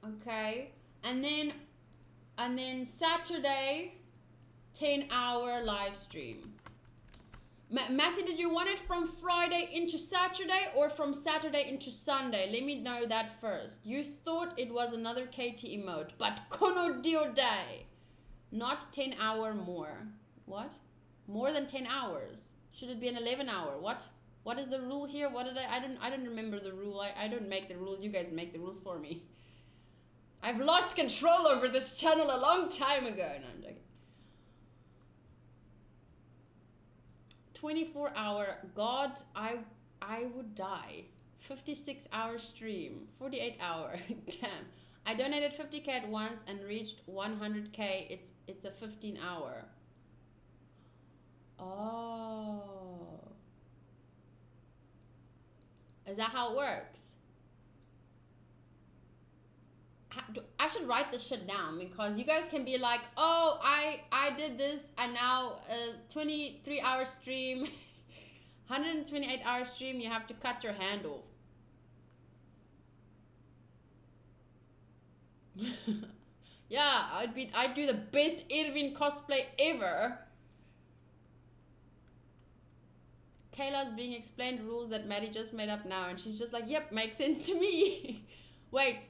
Okay, and then Saturday 10-hour live stream. Matty, did you want it from Friday into Saturday or from Saturday into Sunday? Let me know that first. You thought it was another KT emote, but kono dio day. Not 10 hour more. What? More than 10 hours. Should it be an 11 hour? What? What is the rule here? What did I don't remember the rule. I don't make the rules. You guys make the rules for me. I've lost control over this channel a long time ago. No, I'm joking. 24-hour. God, I would die. 56-hour stream. 48-hour. Damn. I donated 50k at once and reached 100k. It's a 15-hour. Oh. Is that how it works? I should write this shit down because you guys can be like, oh, I did this and now a 23-hour stream, 128-hour stream, you have to cut your hand off. Yeah, I'd do the best Irvin cosplay ever. Kayla's being explained rules that Maddie just made up now, and she's just like, yep, makes sense to me. wait.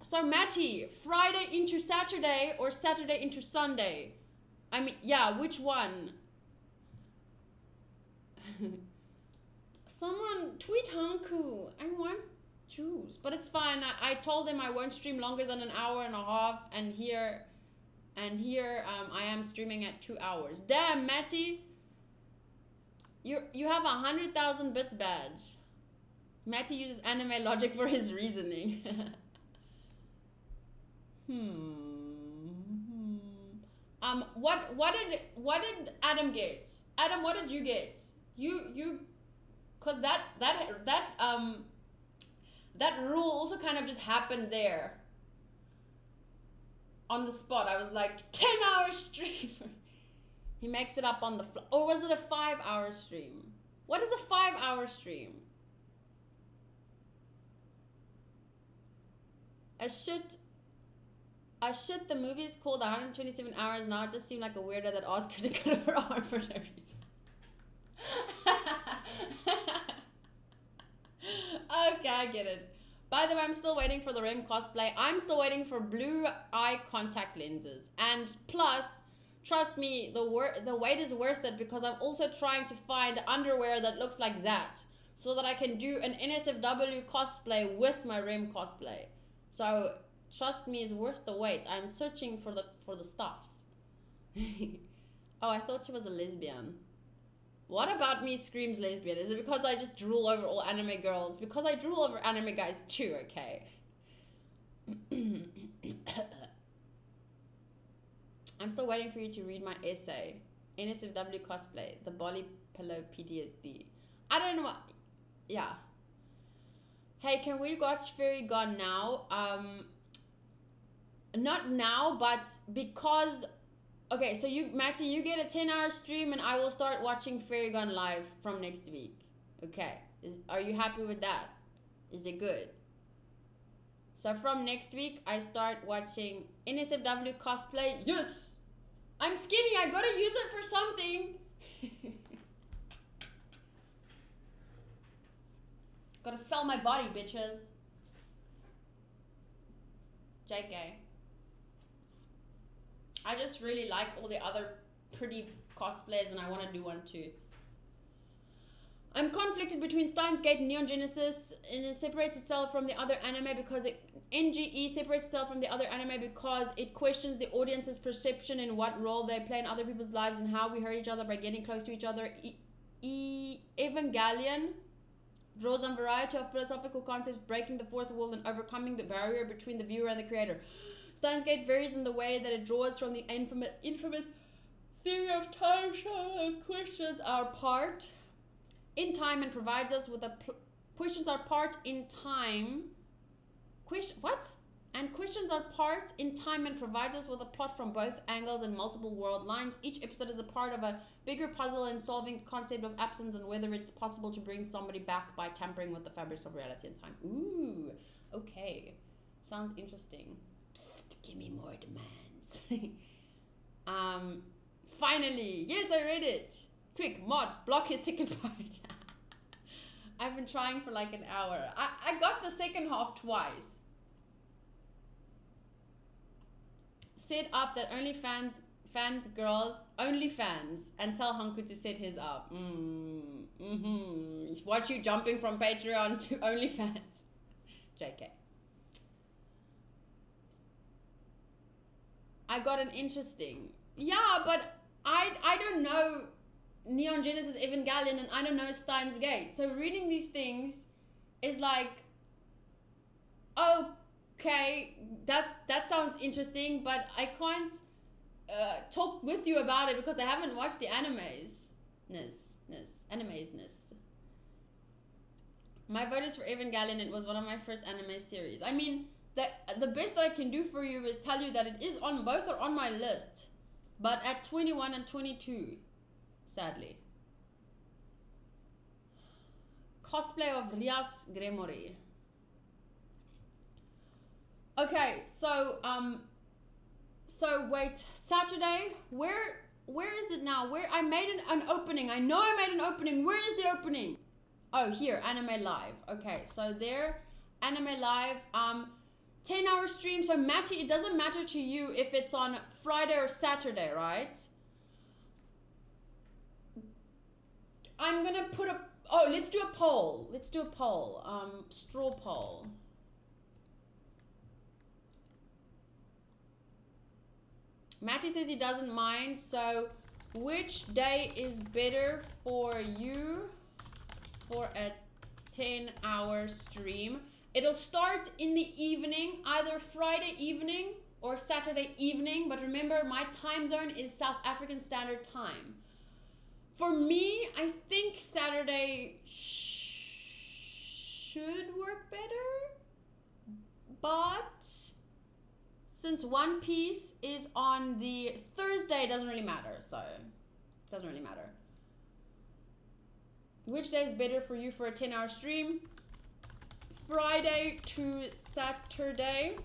So Matty, Friday into Saturday or Saturday into Sunday? I mean, yeah, which one? Someone tweet Hanku. I want juice, but it's fine. I told them I won't stream longer than an hour and a half, and here I am streaming at 2 hours. Damn, Matty, you have 100,000 bits badge. Matty uses anime logic for his reasoning. What did Adam get? Adam, what did you get? You cause that rule also kind of just happened there on the spot. I was like, 10-hour stream. He makes it up on the fly. Or was it a 5-hour stream? What is a 5-hour stream? The movie is called 127 hours. Now it just seemed like a weirdo that asked her to cut off her arm for no reason. Okay, I get it. By the way, I'm still waiting for the Rem cosplay. I'm still waiting for blue eye contact lenses. And plus, trust me, the wait is worth it because I'm also trying to find underwear that looks like that so that I can do an NSFW cosplay with my Rem cosplay. So trust me, it's worth the wait. I'm searching for the stuffs. Oh, I thought she was a lesbian. What about me screams lesbian? Is it because I just drool over all anime girls? Because I drool over anime guys too, okay? I'm still waiting for you to read my essay. NSFW cosplay, the Bali Pillow PTSD. I don't know what... Yeah. Hey, can we watch Fairy Gone now? Not now, but because... Okay, so Matty, you get a 10-hour stream and I will start watching Fairy Gone live from next week. Okay. Are you happy with that? Is it good? So from next week, I start watching NSFW cosplay. Yes! I'm skinny. I gotta use it for something. Gotta sell my body, bitches. JK. I just really like all the other pretty cosplays and I want to do one too. I'm conflicted between Steins Gate and Neon Genesis, and it separates itself from the other anime because NGE separates itself from the other anime because it questions the audience's perception in what role they play in other people's lives and how we hurt each other by getting close to each other. Evangelion draws on a variety of philosophical concepts, breaking the fourth wall and overcoming the barrier between the viewer and the creator. Steins Gate varies in the way that it draws from the infamous theory of time show questions our part in time and provides us with a questions our part in time. Questions our part in time and provides us with a plot from both angles and multiple world lines. Each episode is a part of a bigger puzzle in solving the concept of absence and whether it's possible to bring somebody back by tampering with the fabrics of reality and time. Ooh, okay. Sounds interesting. Psst, give me more demands. Finally, yes, I read it. Quick, mods, block his second part. I've been trying for like an hour. I got the second half twice. Set up that only fans, and tell Hanku to set his up. Watch you jumping from Patreon to OnlyFans. JK. I got an interesting. Yeah, but I don't know Neon Genesis Evangelion and I don't know Steins Gate. So reading these things is like, okay, that sounds interesting, but I can't talk with you about it because I haven't watched the animes. My vote is for Evangelion. It was one of my first anime series. I mean, the best that I can do for you is tell you that it is on, both are on my list, but at 21 and 22, sadly. Cosplay of Rias Gremory. Okay, so wait, Saturday, where is it now? Where I made an opening. I know I made an opening. Where is the opening? Oh, here, Anime Live. Okay, so there, Anime Live, 10-hour stream. So Matty, it doesn't matter to you if it's on Friday or Saturday, right? I'm gonna put a, oh, let's do a poll. Let's do a poll, straw poll. Matty says he doesn't mind, so which day is better for you for a 10-hour stream? It'll start in the evening, either Friday evening or Saturday evening, but remember my time zone is South African Standard Time. For me, I think Saturday should work better, but since One Piece is on the Thursday, it doesn't really matter, so it doesn't really matter. Which day is better for you for a 10-hour stream? Friday to Saturday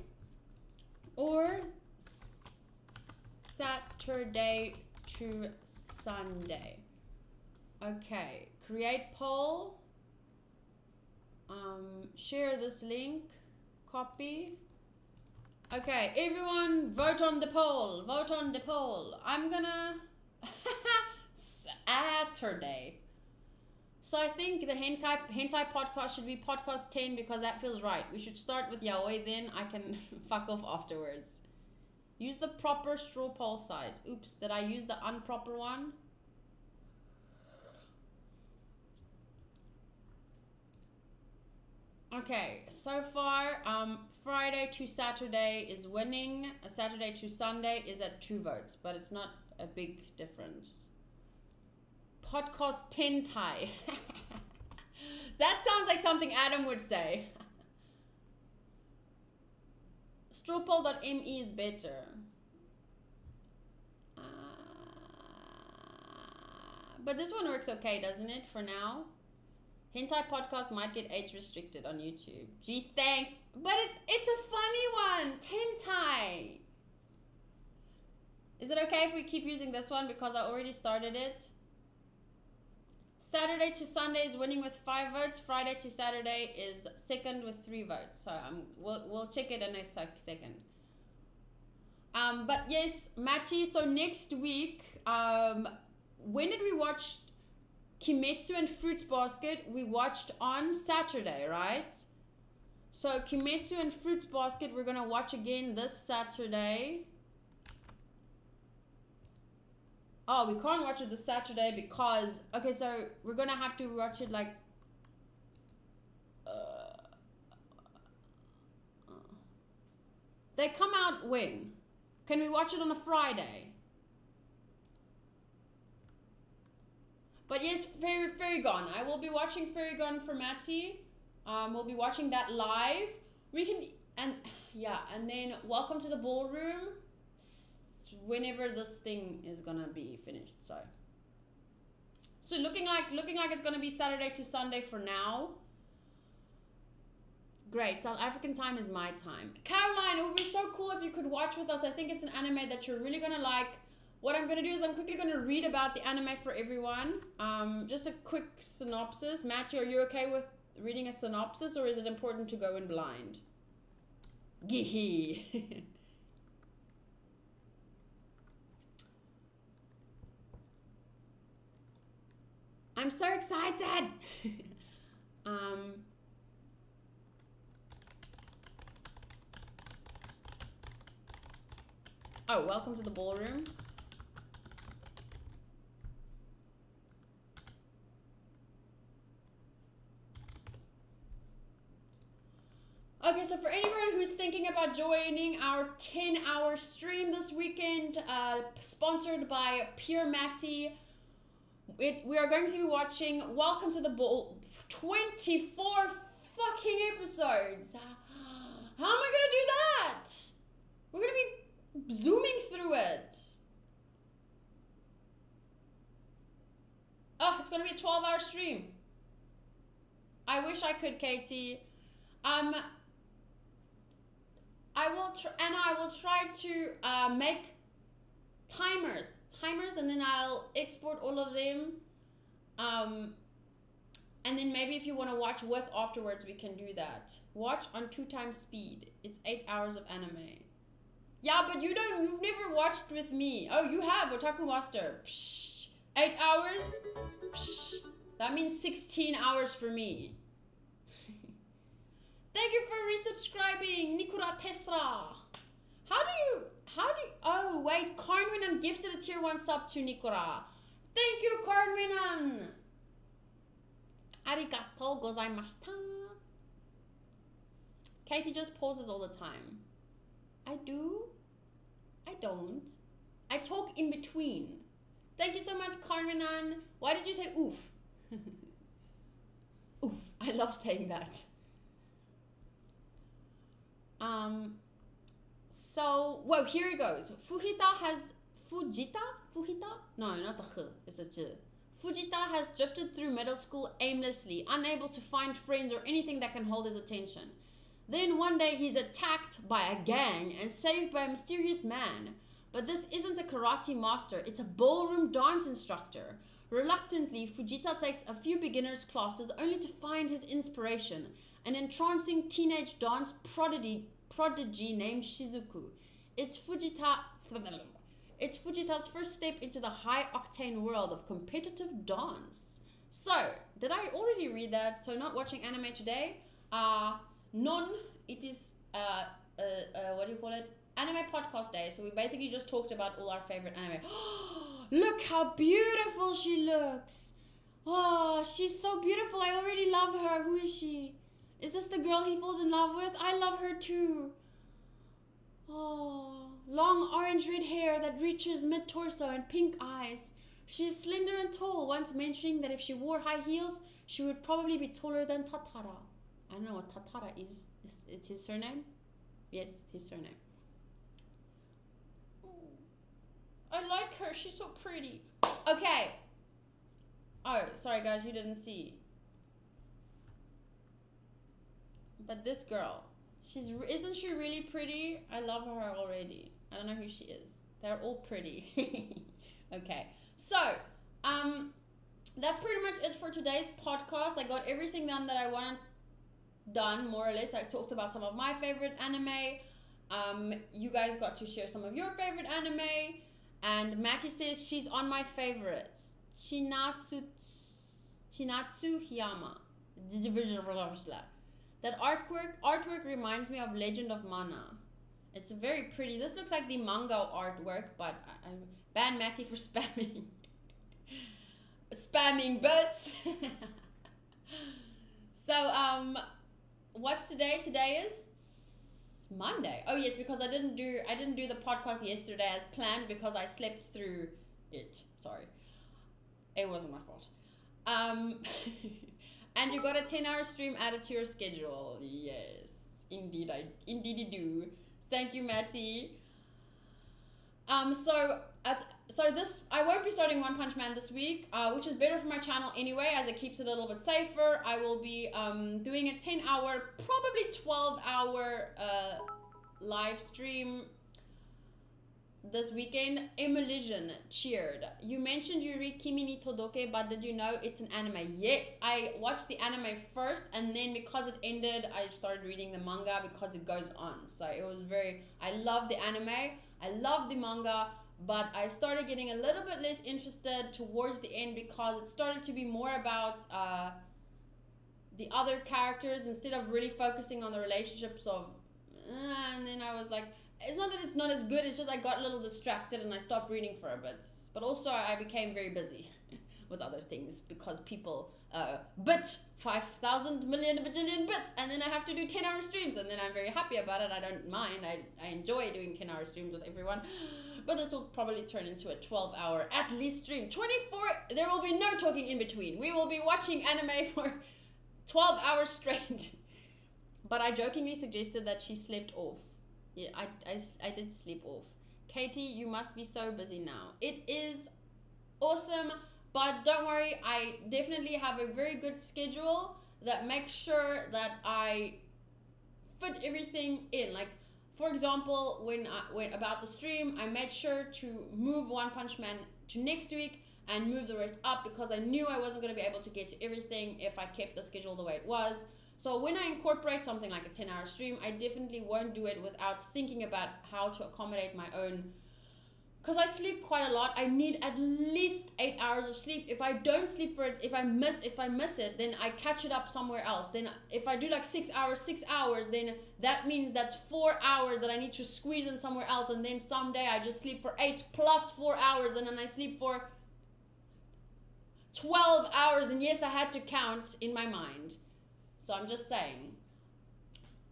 or Saturday to Sunday. Okay, create poll. Share this link. Copy. Okay, everyone vote on the poll. Vote on the poll. I'm gonna Saturday. So I think the hentai podcast should be podcast 10 because that feels right. We should start with yaoi, then I can fuck off afterwards. Use the proper straw poll site. Oops, did I use the improper one? Okay, so far, Friday to Saturday is winning. Saturday to Sunday is at 2 votes, but it's not a big difference. Podcast 10 tie. That sounds like something Adam would say. Strawpoll.me is better. But this one works okay, doesn't it, for now? Hentai podcast might get age restricted on YouTube. Gee, thanks. But it's a funny one. Tentai. Is it okay if we keep using this one because I already started it? Saturday to Sunday is winning with 5 votes. Friday to Saturday is second with 3 votes. So we'll check it in a second. But yes, Matty, so next week, when did we watch Kimetsu and Fruits Basket? We watched on Saturday, right? So Kimetsu and Fruits Basket we're gonna watch again this Saturday. Oh, we can't watch it this Saturday because okay, so we're gonna have to watch it like they come out when? Can we watch it on a Friday? But yes, Fairy Gone. I will be watching Fairy Gone for Matty. We'll be watching that live. We can and then Welcome to the Ballroom whenever this thing is gonna be finished. So looking like it's gonna be Saturday to Sunday for now. Great, South African time is my time. Caroline, it would be so cool if you could watch with us. I think it's an anime that you're really gonna like. What I'm gonna do is I'm quickly gonna read about the anime for everyone. Just a quick synopsis. Matthew, are you okay with reading a synopsis, or is it important to go in blind? Gee. I'm so excited. Oh, welcome to the ballroom. Okay, so for anyone who's thinking about joining our 10-hour stream this weekend, sponsored by Pure Matty, we are going to be watching Welcome to the Ball, 24 fucking episodes. How am I gonna do that? We're gonna be zooming through it. Oh, it's gonna be a 12-hour stream. I wish I could, Katie. I will try to make timers, and then I'll export all of them. And then maybe if you want to watch with afterwards, we can do that. Watch on 2x speed. It's 8 hours of anime. Yeah, but you've never watched with me. Oh, you have, Otaku Master. Psh, 8 hours? Psh, that means 16 hours for me. Thank you for resubscribing, Nikura Tesra. How do you, oh wait, Karnwinan gifted a tier 1 sub to Nikura. Thank you, Karnwinan. Arigatou gozaimashita. Katie just pauses all the time. I do? I don't. I talk in between. Thank you so much, Karnwinan. Why did you say oof? Oof, I love saying that. So, well, here it goes. Fujita? No, not the H, it's a J. Fujita has drifted through middle school aimlessly, unable to find friends or anything that can hold his attention. Then one day he's attacked by a gang and saved by a mysterious man. But this isn't a karate master, it's a ballroom dance instructor. Reluctantly, Fujita takes a few beginners classes only to find his inspiration, an entrancing teenage dance prodigy named Shizuku. It's Fujita's first step into the high-octane world of competitive dance. So, did I already read that? So, not watching anime today. It is, what do you call it? Anime podcast day. So, we basically just talked about all our favorite anime. Look how beautiful she looks. Oh, she's so beautiful. I already love her. Who is she? Is this the girl he falls in love with? I love her too. Oh, long orange-red hair that reaches mid-torso and pink eyes. She is slender and tall, once mentioning that if she wore high heels, she would probably be taller than Tatara. I don't know what Tatara is. It's his surname? Yes, his surname. I like her. She's so pretty. Okay. Oh, sorry guys, you didn't see. But this girl, isn't she really pretty? I love her already. I don't know who she is. They're all pretty. Okay. So, that's pretty much it for today's podcast. I got everything done that I wanted done, more or less. I talked about some of my favorite anime. You guys got to share some of your favorite anime. And Matty says she's on my favorites. Chinatsu Hiyama. That artwork reminds me of Legend of Mana. It's very pretty. This looks like the manga artwork, but I ban Matty for spamming. Spamming bits. So what's today? Today is Monday. Oh yes, because I didn't do the podcast yesterday as planned because I slept through it. Sorry. It wasn't my fault. And you got a 10-hour stream added to your schedule. Yes. Indeed you do. Thank you, Matty. So this, I won't be starting One Punch Man this week, which is better for my channel anyway, as it keeps it a little bit safer. I will be doing a 10-hour, probably 12-hour live stream this weekend. Mollison cheered. You mentioned you read Kimi ni Todoke, but did you know it's an anime? Yes, I watched the anime first, and then because it ended, I started reading the manga because it goes on. So it was I love the anime, I love the manga, but I started getting a little bit less interested towards the end because it started to be more about the other characters instead of really focusing on the relationships of, and then I was like, it's not that it's not as good, it's just I got a little distracted and I stopped reading for a bit. But also I became very busy with other things because people bit 5,000 million bajillion bits, and then I have to do 10-hour streams, and then I'm very happy about it. I don't mind. I enjoy doing 10-hour streams with everyone. But this will probably turn into a 12-hour at least stream. 24, there will be no talking in between. We will be watching anime for 12 hours straight. But I jokingly suggested that she slept off. Yeah, I did sleep off. Katie, you must be so busy now. It is awesome, but don't worry, I definitely have a very good schedule that makes sure that I fit everything in. Like, for example, when about the stream, I made sure to move One Punch Man to next week and move the rest up because I knew I wasn't going to be able to get to everything if I kept the schedule the way it was. So when I incorporate something like a 10-hour stream, I definitely won't do it without thinking about how to accommodate my own. Because I sleep quite a lot, I need at least 8 hours of sleep. If I don't sleep for it, if I miss it, then I catch it up somewhere else. Then if I do like 6 hours, then that means that's 4 hours that I need to squeeze in somewhere else. And then someday I just sleep for 8 plus 4 hours, and then I sleep for 12 hours. And yes, I had to count in my mind. So I'm just saying.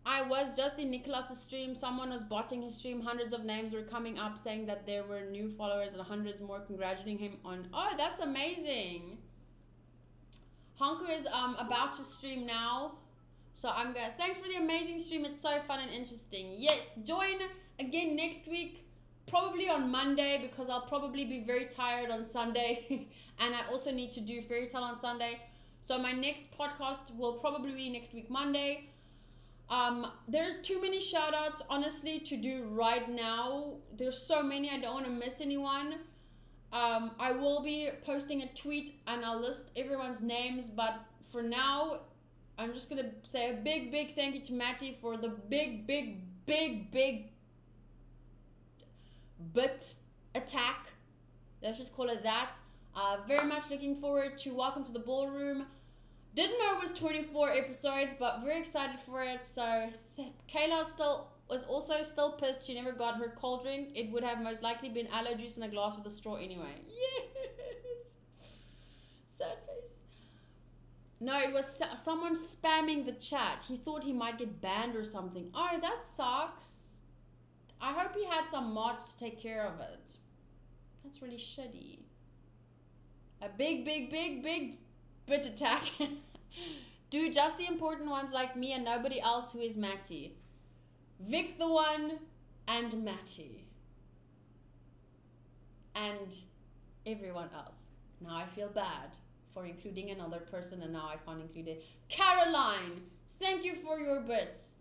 I was just in Nicholas's stream. Someone was botting his stream. Hundreds of names were coming up saying that there were new followers and hundreds more congratulating him on. Oh, that's amazing. Honku is about to stream now. So I'm going to. Thanks for the amazing stream. It's so fun and interesting. Yes, join again next week. Probably on Monday because I'll probably be very tired on Sunday. And I also need to do Fairy Tale on Sunday. So my next podcast will probably be next week, Monday. There's too many shout outs, honestly, to do right now. There's so many, I don't want to miss anyone. I will be posting a tweet and I'll list everyone's names. But for now, I'm just going to say a big thank you to Matty for the big bit attack. Let's just call it that. Very much looking forward to Welcome to the Ballroom. Didn't know it was 24 episodes, but very excited for it. So Kayla was also still pissed she never got her cold drink. It would have most likely been aloe juice in a glass with a straw anyway. Yes. Sad face. No, it was someone spamming the chat. He thought he might get banned or something. Oh, that sucks. I hope he had some mods to take care of it. That's really shitty. A big bit attack. Do just the important ones like me and nobody else who is Matty. ViktheOne and Matty. And everyone else. Now I feel bad for including another person and now I can't include it. Caroline, thank you for your bits.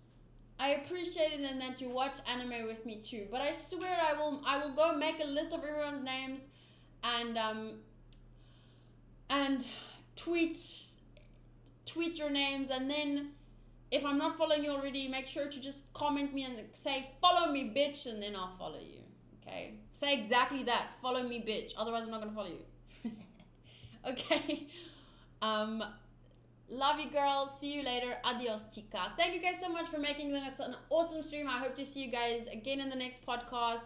I appreciate it and that you watch anime with me too. But I swear I will go make a list of everyone's names and tweet your names, and then if I'm not following you already, make sure to just comment me and say follow me bitch, and then I'll follow you. Okay, say exactly that, follow me bitch, otherwise I'm not gonna follow you. Okay. Love you, girls. See you later. Adios, chica. Thank you guys so much for making this an awesome stream. I hope to see you guys again in the next podcast.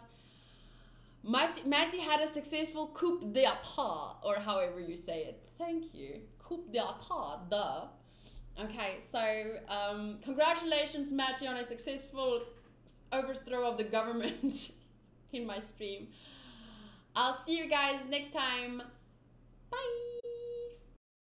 Matty had a successful coup d'état, or however you say it. Thank you. Coup d'état, duh. Okay, so congratulations, Matty, on a successful overthrow of the government in my stream. I'll see you guys next time. Bye.